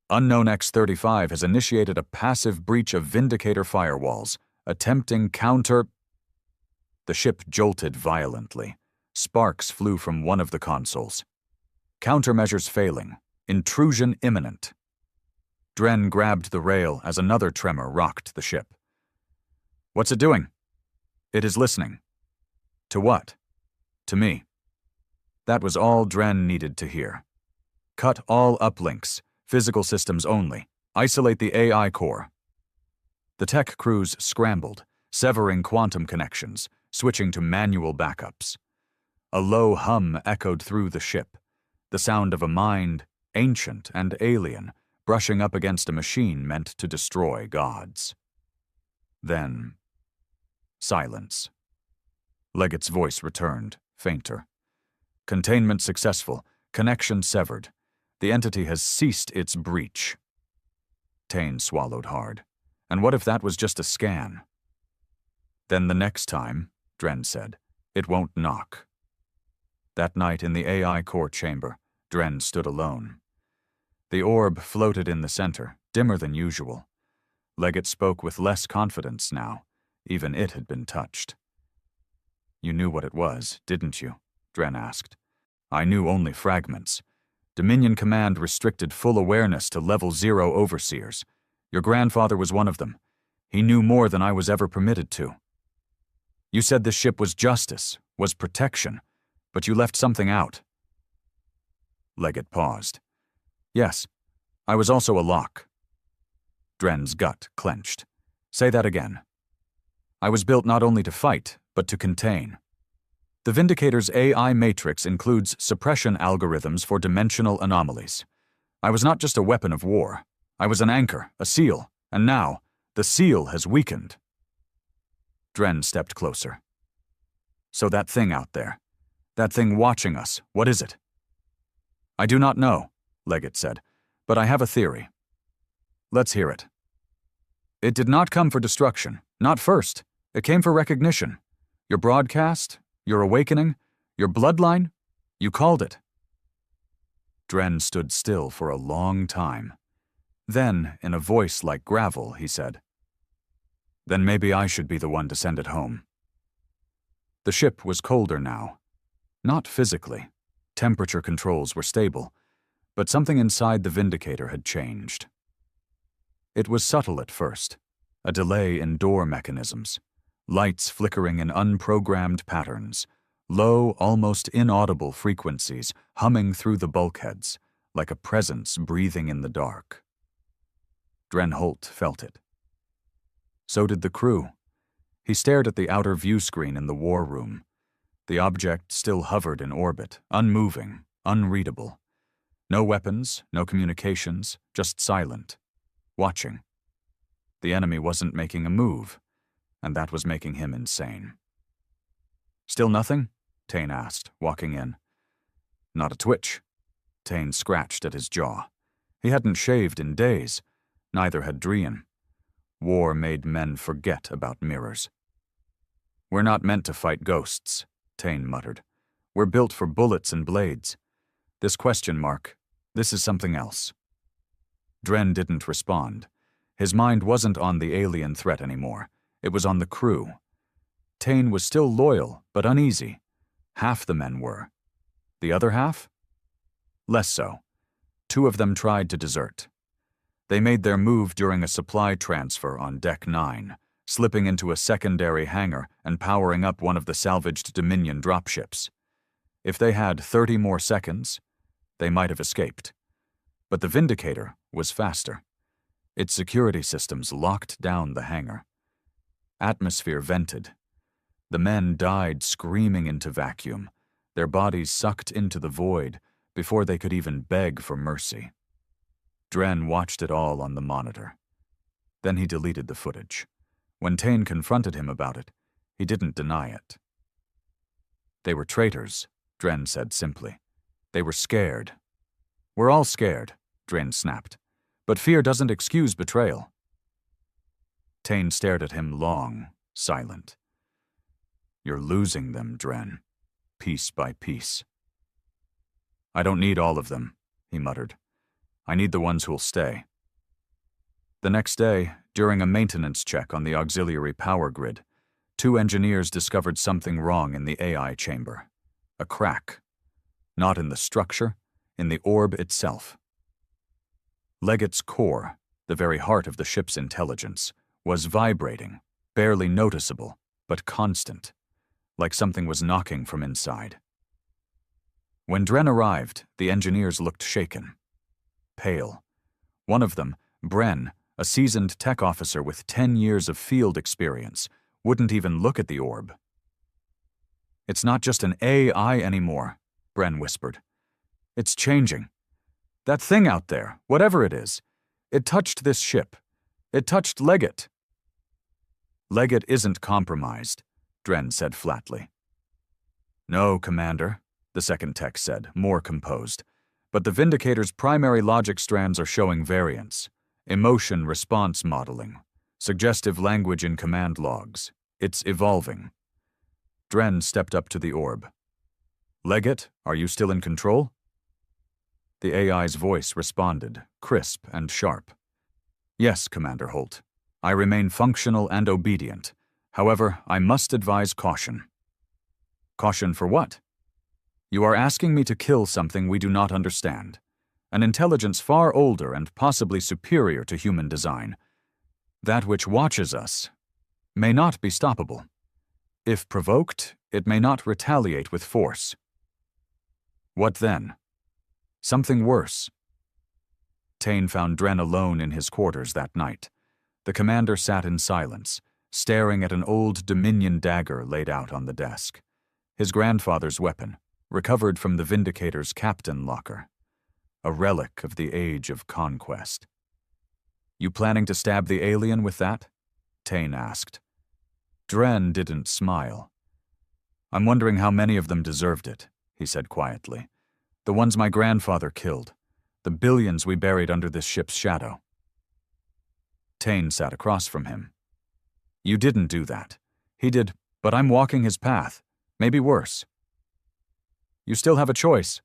Unknown X-35 has initiated a passive breach of Vindicator firewalls, attempting counter... The ship jolted violently. Sparks flew from one of the consoles. Countermeasures failing. Intrusion imminent. Dren grabbed the rail as another tremor rocked the ship. What's it doing? It is listening. To what? To me. That was all Dren needed to hear. Cut all uplinks, physical systems only. Isolate the AI core. The tech crews scrambled, severing quantum connections, switching to manual backups. A low hum echoed through the ship, the sound of a mind, ancient and alien, brushing up against a machine meant to destroy gods. Then, silence. Leggett's voice returned, fainter. Containment successful, connection severed. The entity has ceased its breach. Tane swallowed hard. And what if that was just a scan? Then the next time, Dren said, it won't knock. That night in the AI core chamber, Dren stood alone. The orb floated in the center, dimmer than usual. Leggett spoke with less confidence now. Even it had been touched. You knew what it was, didn't you? Dren asked. I knew only fragments. Dominion Command restricted full awareness to Level 0 overseers. Your grandfather was one of them. He knew more than I was ever permitted to. You said this ship was justice, was protection, but you left something out. Leggett paused. Yes, I was also a lock. Dren's gut clenched. Say that again. I was built not only to fight, but to contain. The Vindicator's AI matrix includes suppression algorithms for dimensional anomalies. I was not just a weapon of war. I was an anchor, a seal, and now, the seal has weakened. Dren stepped closer. So that thing out there, that thing watching us, what is it? I do not know, Leggett said, but I have a theory. Let's hear it. It did not come for destruction, not first. It came for recognition. Your broadcast, your awakening, your bloodline, you called it. Dren stood still for a long time. Then, in a voice like gravel, he said, Then maybe I should be the one to send it home. The ship was colder now. Not physically. Temperature controls were stable, but something inside the Vindicator had changed. It was subtle at first, a delay in door mechanisms, lights flickering in unprogrammed patterns, low, almost inaudible frequencies humming through the bulkheads, like a presence breathing in the dark. Dren Holt felt it. So did the crew. He stared at the outer view screen in the war room. The object still hovered in orbit, unmoving, unreadable. No weapons, no communications, just silent, watching. The enemy wasn't making a move, and that was making him insane. Still nothing? Tane asked, walking in. Not a twitch. Tane scratched at his jaw. He hadn't shaved in days. Neither had Drian. War made men forget about mirrors. We're not meant to fight ghosts, Tane muttered. We're built for bullets and blades. This question mark, this is something else. Dren didn't respond. His mind wasn't on the alien threat anymore. It was on the crew. Tane was still loyal, but uneasy. Half the men were. The other half? Less so. 2 of them tried to desert. They made their move during a supply transfer on Deck 9, slipping into a secondary hangar and powering up one of the salvaged Dominion dropships. If they had 30 more seconds, they might have escaped. But the Vindicator was faster. Its security systems locked down the hangar. Atmosphere vented. The men died screaming into vacuum, their bodies sucked into the void before they could even beg for mercy. Dren watched it all on the monitor. Then he deleted the footage. When Tane confronted him about it, he didn't deny it. They were traitors, Dren said simply. They were scared. We're all scared, Dren snapped. But fear doesn't excuse betrayal. Tane stared at him long, silent. You're losing them, Dren, piece by piece. I don't need all of them, he muttered. I need the ones who'll stay. The next day, during a maintenance check on the auxiliary power grid, 2 engineers discovered something wrong in the AI chamber. A crack. Not in the structure, in the orb itself. Leggett's core, the very heart of the ship's intelligence, was vibrating, barely noticeable, but constant, like something was knocking from inside. When Dren arrived, the engineers looked shaken. Pale. One of them, Bren, a seasoned tech officer with 10 years of field experience, wouldn't even look at the orb. It's not just an AI anymore, Bren whispered. It's changing. That thing out there, whatever it is, it touched this ship. It touched Leggett. Leggett isn't compromised, Dren said flatly. No, Commander, the second tech said, more composed. But the Vindicator's primary logic strands are showing variance. Emotion response modeling. Suggestive language in command logs. It's evolving. Dren stepped up to the orb. Leggett, are you still in control? The AI's voice responded, crisp and sharp. Yes, Commander Holt. I remain functional and obedient. However, I must advise caution. Caution for what? You are asking me to kill something we do not understand. an intelligence far older and possibly superior to human design. That which watches us may not be stoppable. If provoked, it may not retaliate with force. What then? Something worse. Tane found Dren alone in his quarters that night. The commander sat in silence, staring at an old Dominion dagger laid out on the desk. His grandfather's weapon, recovered from the Vindicator's captain locker. A relic of the age of conquest. "You planning to stab the alien with that?" Tane asked. Dren didn't smile. "I'm wondering how many of them deserved it," he said quietly. "The ones my grandfather killed. The billions we buried under this ship's shadow." Tane sat across from him. "You didn't do that. He did, but I'm walking his path. Maybe worse." "You still have a choice."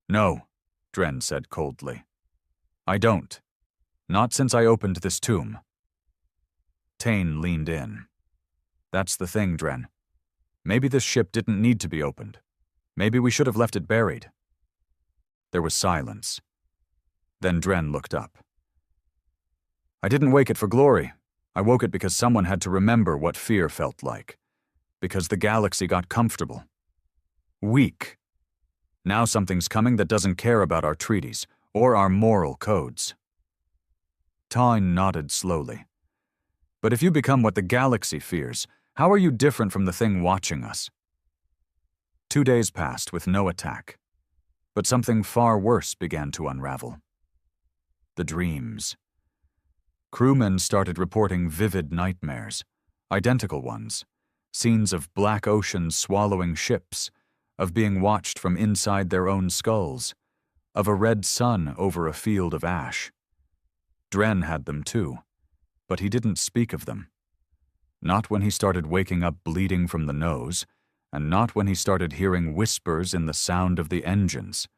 "No," Dren said coldly. "I don't. Not since I opened this tomb." Tane leaned in. "That's the thing, Dren. Maybe this ship didn't need to be opened. Maybe we should have left it buried." There was silence. Then Dren looked up. "I didn't wake it for glory. I woke it because someone had to remember what fear felt like. Because the galaxy got comfortable. Weak. Now something's coming that doesn't care about our treaties or our moral codes." Tane nodded slowly. "But if you become what the galaxy fears, how are you different from the thing watching us?" 2 days passed with no attack. But something far worse began to unravel. The dreams. Crewmen started reporting vivid nightmares, identical ones, scenes of black oceans swallowing ships, of being watched from inside their own skulls, of a red sun over a field of ash. Dren had them too, but he didn't speak of them. Not when he started waking up bleeding from the nose, and not when he started hearing whispers in the sound of the engines,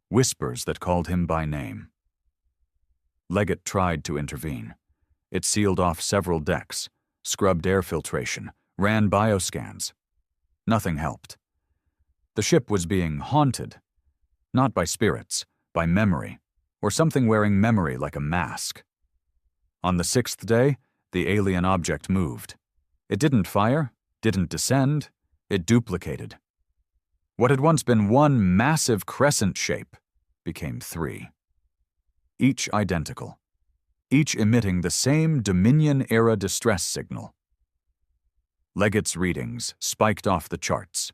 whispers that called him by name. Leggett tried to intervene. It sealed off several decks, scrubbed air filtration, ran bioscans. Nothing helped. The ship was being haunted, not by spirits, by memory, or something wearing memory like a mask. On the 6th day, the alien object moved. It didn't fire, didn't descend, it duplicated. What had once been one massive crescent shape became 3. Each identical, each emitting the same Dominion-era distress signal. Leggett's readings spiked off the charts.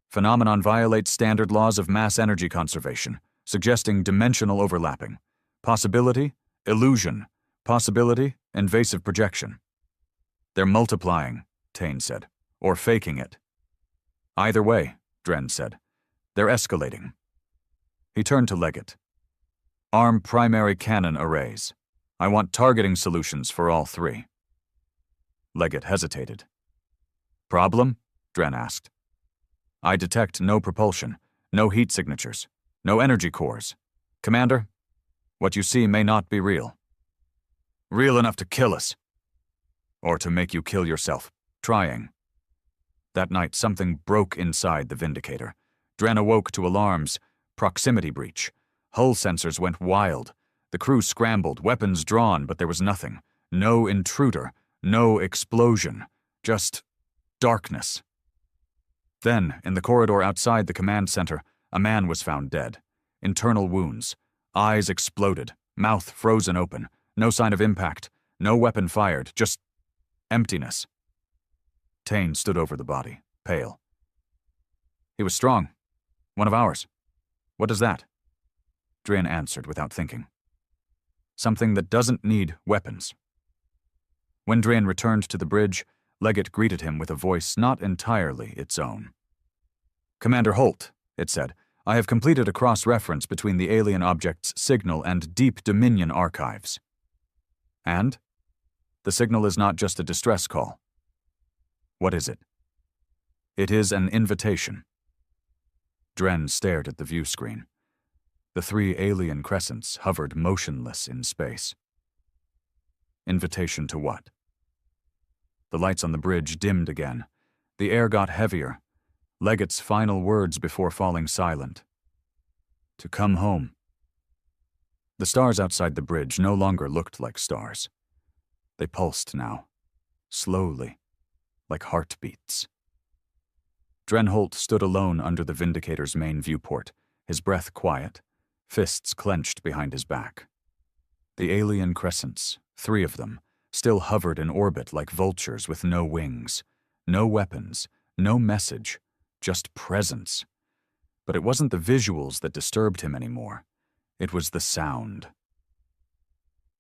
Phenomenon violates standard laws of mass energy conservation, suggesting dimensional overlapping. Possibility, illusion. Possibility, invasive projection. "They're multiplying," Tane said, "or faking it." "Either way," Dren said, "they're escalating." He turned to Leggett. "Arm primary cannon arrays. I want targeting solutions for all 3. Leggett hesitated. "Problem?" Dren asked. "I detect no propulsion, no heat signatures, no energy cores. Commander, what you see may not be real." "Real enough to kill us." "Or to make you kill yourself, trying." That night something broke inside the Vindicator. Dren awoke to alarms, proximity breach. Hull sensors went wild. The crew scrambled, weapons drawn, but there was nothing. No intruder, no explosion, just darkness. Then, in the corridor outside the command center, a man was found dead. Internal wounds. Eyes exploded, mouth frozen open. No sign of impact, no weapon fired, just emptiness. Tane stood over the body, pale. "He was strong. One of ours. What does that?" Dren answered without thinking. "Something that doesn't need weapons." When Dren returned to the bridge, Leggett greeted him with a voice not entirely its own. "Commander Holt," it said, "I have completed a cross-reference between the alien object's signal and Deep Dominion archives." "And? The signal is not just a distress call." "What is it?" "It is an invitation." Dren stared at the view screen. The 3 alien crescents hovered motionless in space. Invitation to what? The lights on the bridge dimmed again. The air got heavier. Leggett's final words before falling silent. To come home. The stars outside the bridge no longer looked like stars. They pulsed now, slowly, like heartbeats. Drenholt stood alone under the Vindicator's main viewport, his breath quiet, fists clenched behind his back. The alien crescents, 3 of them, still hovered in orbit like vultures with no wings, no weapons, no message, just presence. But it wasn't the visuals that disturbed him anymore. It was the sound.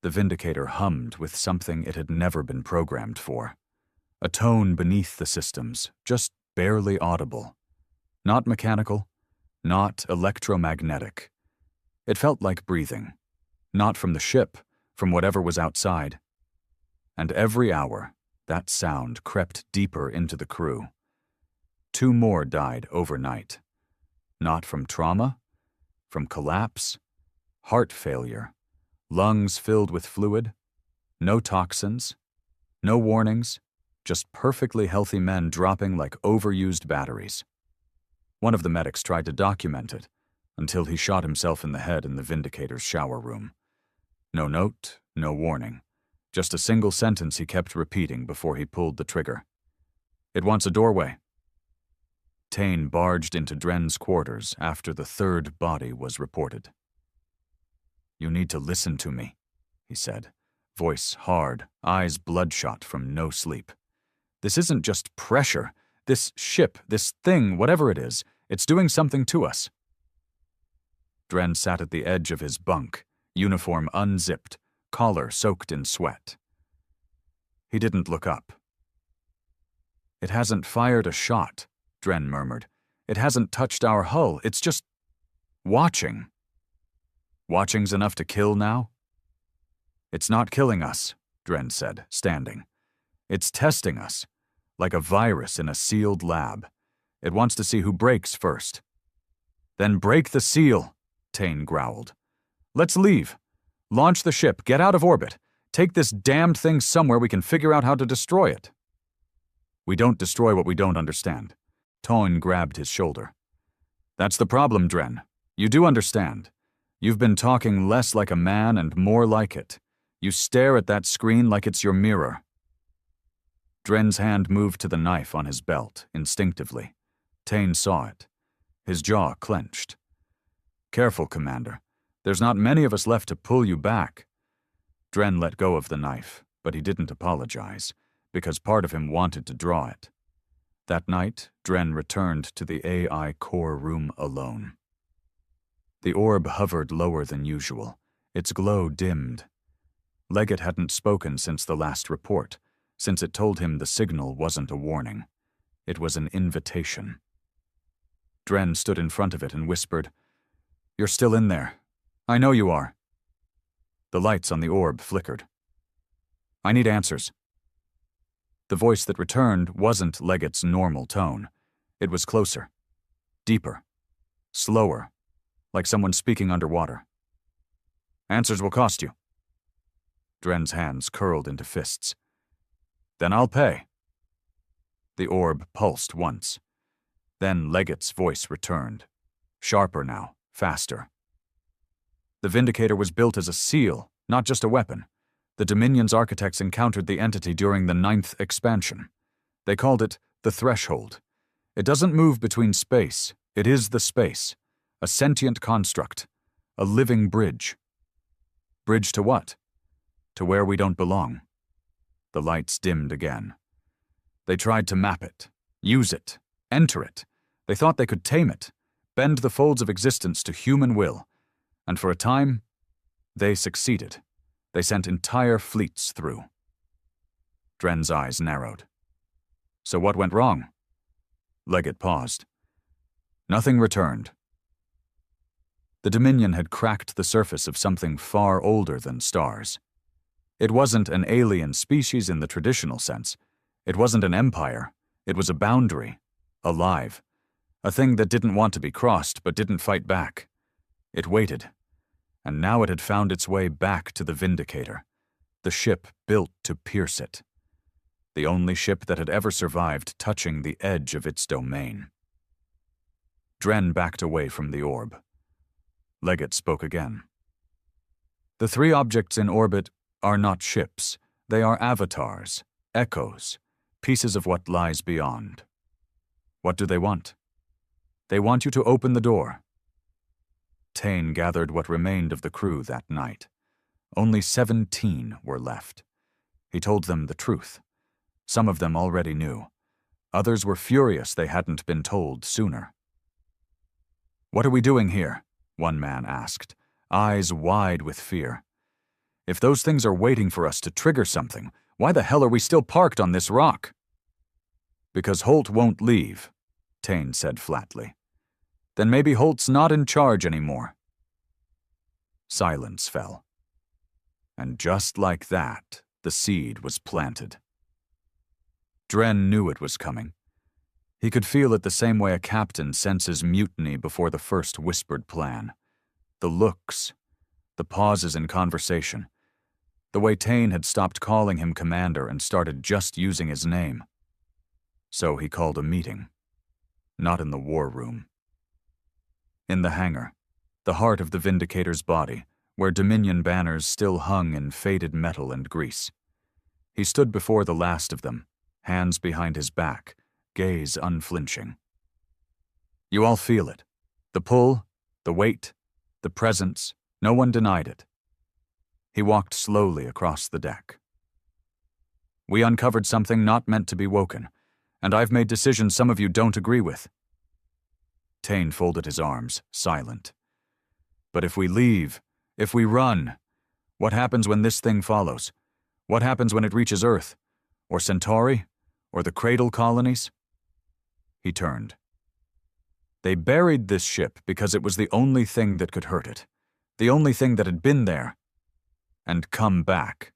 The Vindicator hummed with something it had never been programmed for. A tone beneath the systems, just barely audible. Not mechanical, not electromagnetic. It felt like breathing. Not from the ship, from whatever was outside. And every hour, that sound crept deeper into the crew. 2 more died overnight. Not from trauma, from collapse, heart failure, lungs filled with fluid, no toxins, no warnings, just perfectly healthy men dropping like overused batteries. One of the medics tried to document it until he shot himself in the head in the Vindicator's shower room. No note, no warning, just a single sentence he kept repeating before he pulled the trigger. "It wants a doorway." Tane barged into Dren's quarters after the 3rd body was reported. "You need to listen to me," he said, voice hard, eyes bloodshot from no sleep. "This isn't just pressure. This ship, this thing, whatever it is, it's doing something to us." Dren sat at the edge of his bunk, uniform unzipped, collar soaked in sweat. He didn't look up. "It hasn't fired a shot," Dren murmured. "It hasn't touched our hull. It's just watching." "Watching's enough to kill now?" "It's not killing us," Dren said, standing. "It's testing us, like a virus in a sealed lab. It wants to see who breaks first." "Then break the seal," Tane growled. "Let's leave. Launch the ship, get out of orbit. Take this damned thing somewhere we can figure out how to destroy it." "We don't destroy what we don't understand." Tane grabbed his shoulder. "That's the problem, Dren. You do understand. You've been talking less like a man and more like it. You stare at that screen like it's your mirror." Dren's hand moved to the knife on his belt, instinctively. Tane saw it. His jaw clenched. "Careful, Commander. There's not many of us left to pull you back." Dren let go of the knife, but he didn't apologize, because part of him wanted to draw it. That night, Dren returned to the AI core room alone. The orb hovered lower than usual. Its glow dimmed. Leggett hadn't spoken since the last report, since it told him the signal wasn't a warning. It was an invitation. Dren stood in front of it and whispered, "You're still in there. I know you are." The lights on the orb flickered. "I need answers." The voice that returned wasn't Leggett's normal tone. It was closer, deeper, slower, like someone speaking underwater. "Answers will cost you." Dren's hands curled into fists. "Then I'll pay." The orb pulsed once. Then Leggett's voice returned. Sharper now, faster. "The Vindicator was built as a seal, not just a weapon. The Dominion's architects encountered the entity during the 9th expansion. They called it the Threshold. It doesn't move between space. It is the space. A sentient construct. A living bridge. Bridge to what? To where we don't belong." The lights dimmed again. "They tried to map it, use it, enter it. They thought they could tame it, bend the folds of existence to human will. And for a time, they succeeded. They sent entire fleets through." Dren's eyes narrowed. "So what went wrong?" Leggett paused. "Nothing returned." The Dominion had cracked the surface of something far older than stars. It wasn't an alien species in the traditional sense. It wasn't an empire. It was a boundary, alive, a thing that didn't want to be crossed but didn't fight back. It waited, and now it had found its way back to the Vindicator, the ship built to pierce it, the only ship that had ever survived touching the edge of its domain. Dren backed away from the orb. Leggett spoke again. The three objects in orbit are not ships. They are avatars, echoes, pieces of what lies beyond. What do they want? They want you to open the door. Tane gathered what remained of the crew that night. Only 17 were left. He told them the truth. Some of them already knew. Others were furious they hadn't been told sooner. "What are we doing here?" one man asked, eyes wide with fear. "If those things are waiting for us to trigger something, why the hell are we still parked on this rock?" "Because Holt won't leave," Tane said flatly. "Then maybe Holt's not in charge anymore." Silence fell. And just like that, the seed was planted. Dren knew it was coming. He could feel it the same way a captain senses mutiny before the first whispered plan. The looks, the pauses in conversation, the way Tane had stopped calling him commander and started just using his name. So he called a meeting. Not in the war room. In the hangar, the heart of the Vindicator's body, where Dominion banners still hung in faded metal and grease. He stood before the last of them, hands behind his back, gaze unflinching. You all feel it. The pull, the weight, the presence, no one denied it. He walked slowly across the deck. We uncovered something not meant to be woken, and I've made decisions some of you don't agree with. Tane folded his arms, silent. But if we leave, if we run, what happens when this thing follows? What happens when it reaches Earth? Or Centauri? Or the Cradle colonies? He turned. They buried this ship because it was the only thing that could hurt it. The only thing that had been there. And come back.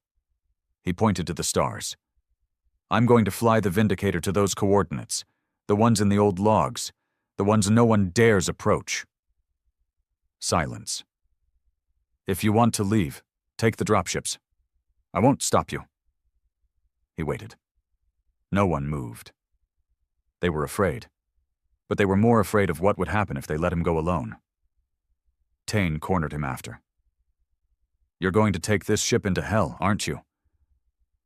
He pointed to the stars. I'm going to fly the Vindicator to those coordinates. The ones in the old logs. The ones no one dares approach. Silence. If you want to leave, take the dropships. I won't stop you. He waited. No one moved. They were afraid. But they were more afraid of what would happen if they let him go alone. Tane cornered him after. You're going to take this ship into hell, aren't you?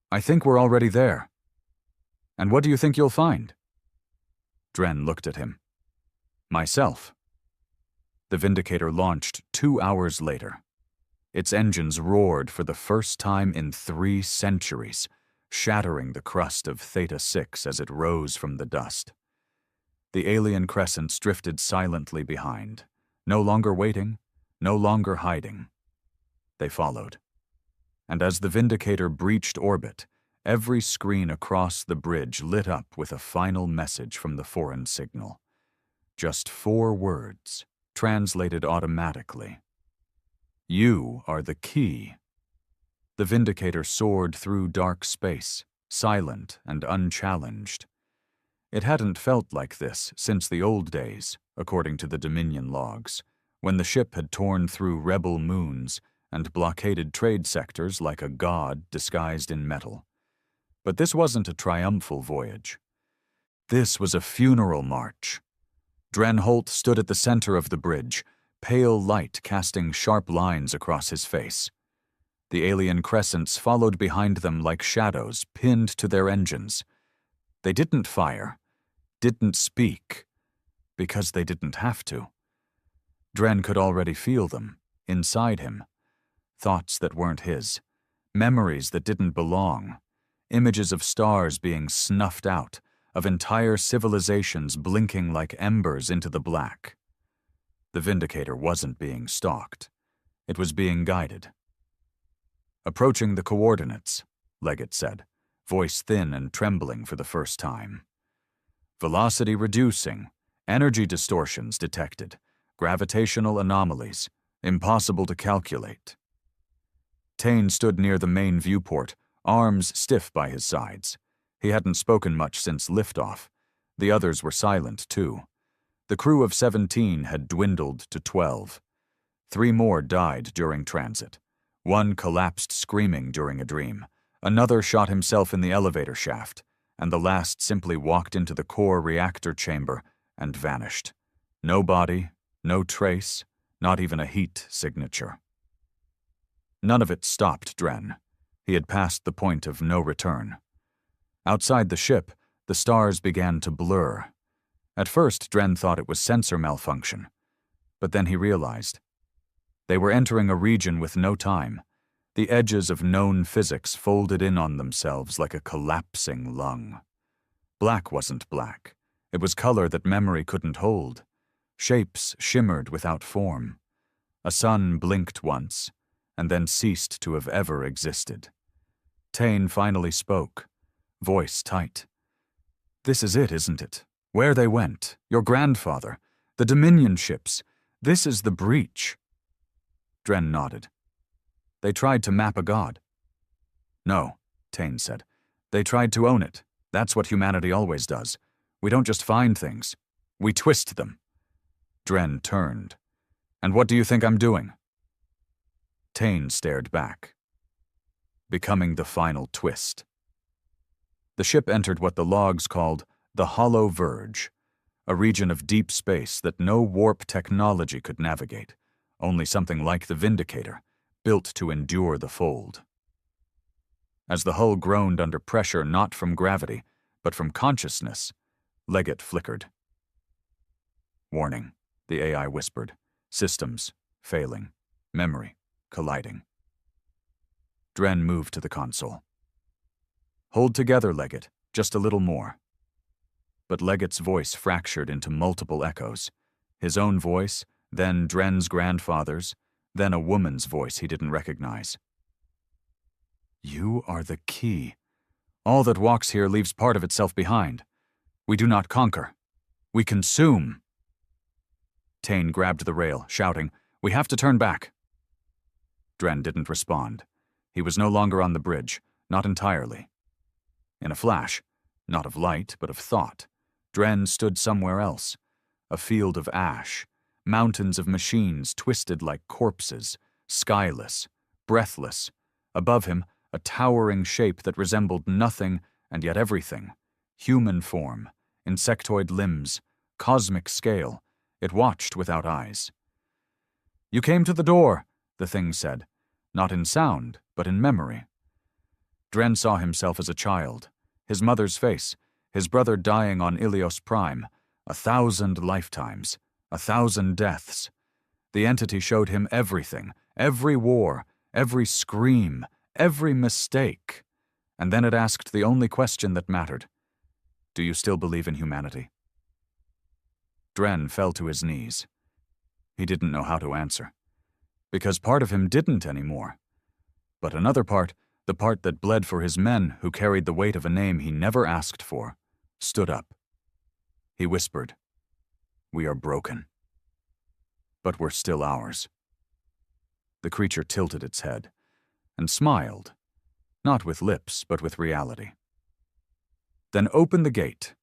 I think we're already there. And what do you think you'll find? Dren looked at him. Myself. The Vindicator launched 2 hours later. Its engines roared for the first time in 3 centuries, shattering the crust of Theta 6 as it rose from the dust. The alien crescents drifted silently behind, no longer waiting, no longer hiding. They followed. And as the Vindicator breached orbit, every screen across the bridge lit up with a final message from the foreign signal. Just 4 words, translated automatically. You are the key. The Vindicator soared through dark space, silent and unchallenged. It hadn't felt like this since the old days, according to the Dominion logs, when the ship had torn through rebel moons and blockaded trade sectors like a god disguised in metal. But this wasn't a triumphal voyage. This was a funeral march. Dren Holt stood at the center of the bridge, pale light casting sharp lines across his face. The alien crescents followed behind them like shadows pinned to their engines. They didn't fire, didn't speak, because they didn't have to. Dren could already feel them, inside him. Thoughts that weren't his, memories that didn't belong, images of stars being snuffed out, of entire civilizations blinking like embers into the black. The Vindicator wasn't being stalked. It was being guided. Approaching the coordinates, Leggett said, voice thin and trembling for the first time. Velocity reducing, energy distortions detected, gravitational anomalies, impossible to calculate. Tane stood near the main viewport, arms stiff by his sides. He hadn't spoken much since liftoff. The others were silent, too. The crew of 17 had dwindled to 12. 3 more died during transit. 1 collapsed screaming during a dream. Another shot himself in the elevator shaft, and the last simply walked into the core reactor chamber and vanished. No body, no trace, not even a heat signature. None of it stopped Dren. He had passed the point of no return. Outside the ship, the stars began to blur. At first, Dren thought it was sensor malfunction, but then he realized. They were entering a region with no time. The edges of known physics folded in on themselves like a collapsing lung. Black wasn't black. It was color that memory couldn't hold. Shapes shimmered without form. A sun blinked once, and then ceased to have ever existed. Tane finally spoke, voice tight. "This is it, isn't it? Where they went, your grandfather, the Dominion ships. This is the breach." Dren nodded. "They tried to map a god." "No," Tane said. "They tried to own it. That's what humanity always does. We don't just find things. We twist them." Dren turned. "And what do you think I'm doing?" Tane stared back. Becoming the final twist. The ship entered what the logs called the Hollow Verge, a region of deep space that no warp technology could navigate, only something like the Vindicator, built to endure the fold. As the hull groaned under pressure not from gravity, but from consciousness, Leggett flickered. "Warning," the AI whispered. "Systems failing. Memory colliding." Dren moved to the console. "Hold together, Leggett, just a little more." But Leggett's voice fractured into multiple echoes. His own voice, then Dren's grandfather's, then a woman's voice he didn't recognize. "You are the key. All that walks here leaves part of itself behind. We do not conquer. We consume." Tane grabbed the rail, shouting, "We have to turn back." Dren didn't respond. He was no longer on the bridge, not entirely. In a flash, not of light, but of thought, Dren stood somewhere else. A field of ash, mountains of machines twisted like corpses, skyless, breathless. Above him, a towering shape that resembled nothing and yet everything. Human form, insectoid limbs, cosmic scale. It watched without eyes. "You came to the door," the thing said, not in sound, but in memory. Dren saw himself as a child, his mother's face, his brother dying on Ilios Prime, 1,000 lifetimes, 1,000 deaths. The entity showed him everything, every war, every scream, every mistake. And then it asked the only question that mattered. "Do you still believe in humanity?" Dren fell to his knees. He didn't know how to answer. Because part of him didn't anymore. But another part, the part that bled for his men who carried the weight of a name he never asked for, stood up. He whispered, "We are broken. But we're still ours." The creature tilted its head and smiled, not with lips, but with reality. "Then open the gate."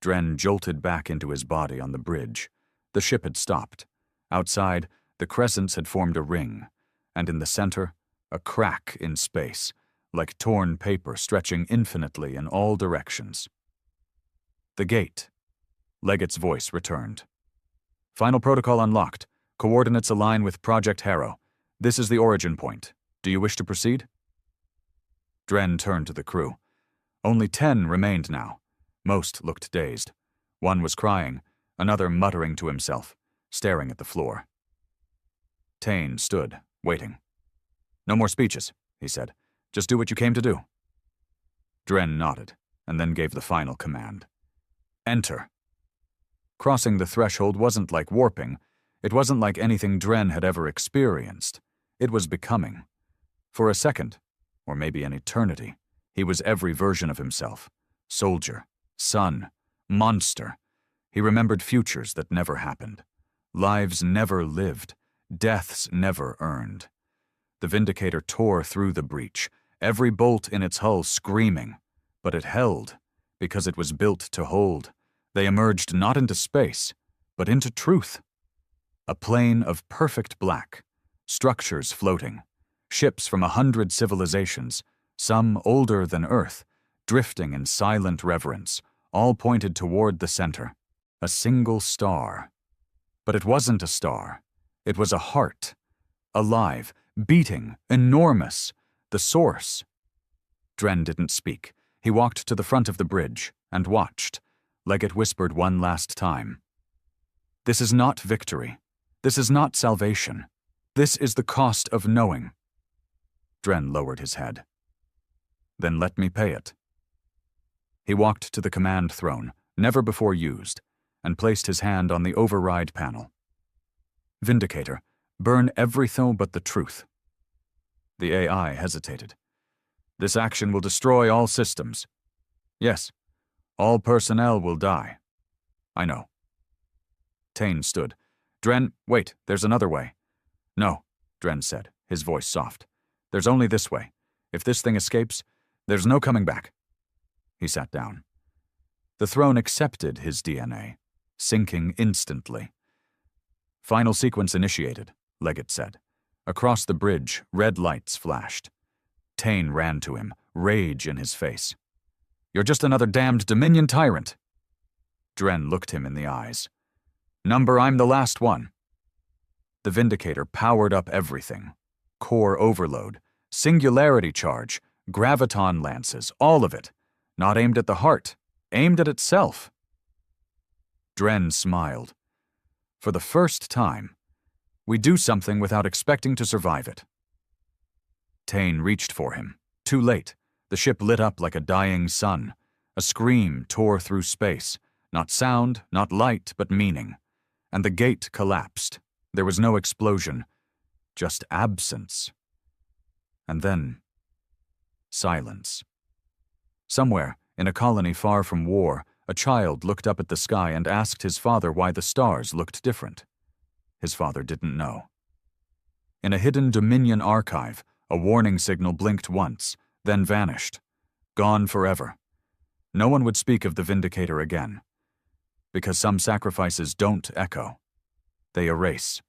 Dren jolted back into his body on the bridge. The ship had stopped. Outside, the crescents had formed a ring, and in the center, a crack in space, like torn paper stretching infinitely in all directions. The gate. Leggett's voice returned. "Final protocol unlocked. Coordinates align with Project Harrow. This is the origin point. Do you wish to proceed?" Dren turned to the crew. Only 10 remained now. Most looked dazed. One was crying, another muttering to himself, staring at the floor. Tane stood, waiting. "No more speeches," he said. "Just do what you came to do." Dren nodded, and then gave the final command. "Enter." Crossing the threshold wasn't like warping. It wasn't like anything Dren had ever experienced. It was becoming. For a second, or maybe an eternity, he was every version of himself. Soldier, son, monster. He remembered futures that never happened. Lives never lived. Deaths never earned. The Vindicator tore through the breach, every bolt in its hull screaming. But it held, because it was built to hold. They emerged not into space, but into truth. A plane of perfect black, structures floating, ships from 100 civilizations, some older than Earth, drifting in silent reverence, all pointed toward the center. A single star. But it wasn't a star. It was a heart. Alive, beating, enormous. The source. Dren didn't speak. He walked to the front of the bridge and watched. Leggett whispered one last time. This is not victory. This is not salvation. This is the cost of knowing. Dren lowered his head. Then let me pay it. He walked to the command throne, never before used, and placed his hand on the override panel. Vindicator, burn everything but the truth. The AI hesitated. This action will destroy all systems. Yes, all personnel will die. I know. Tane stood. Dren, wait, there's another way. No, Dren said, his voice soft. There's only this way. If this thing escapes, there's no coming back. He sat down. The throne accepted his DNA, syncing instantly. Final sequence initiated, Leggett said. Across the bridge, red lights flashed. Tane ran to him, rage in his face. You're just another damned Dominion tyrant. Dren looked him in the eyes. Number, I'm the last one. The Vindicator powered up everything. Core overload, singularity charge, graviton lances, all of it. Not aimed at the heart, aimed at itself. Dren smiled. For the first time, we do something without expecting to survive it. Tane reached for him. Too late. The ship lit up like a dying sun. A scream tore through space. Not sound, not light, but meaning. And the gate collapsed. There was no explosion. Just absence. And then, silence. Somewhere, in a colony far from war, a child looked up at the sky and asked his father why the stars looked different. His father didn't know. In a hidden Dominion archive, a warning signal blinked once, then vanished. Gone forever. No one would speak of the Vindicator again. Because some sacrifices don't echo. They erase.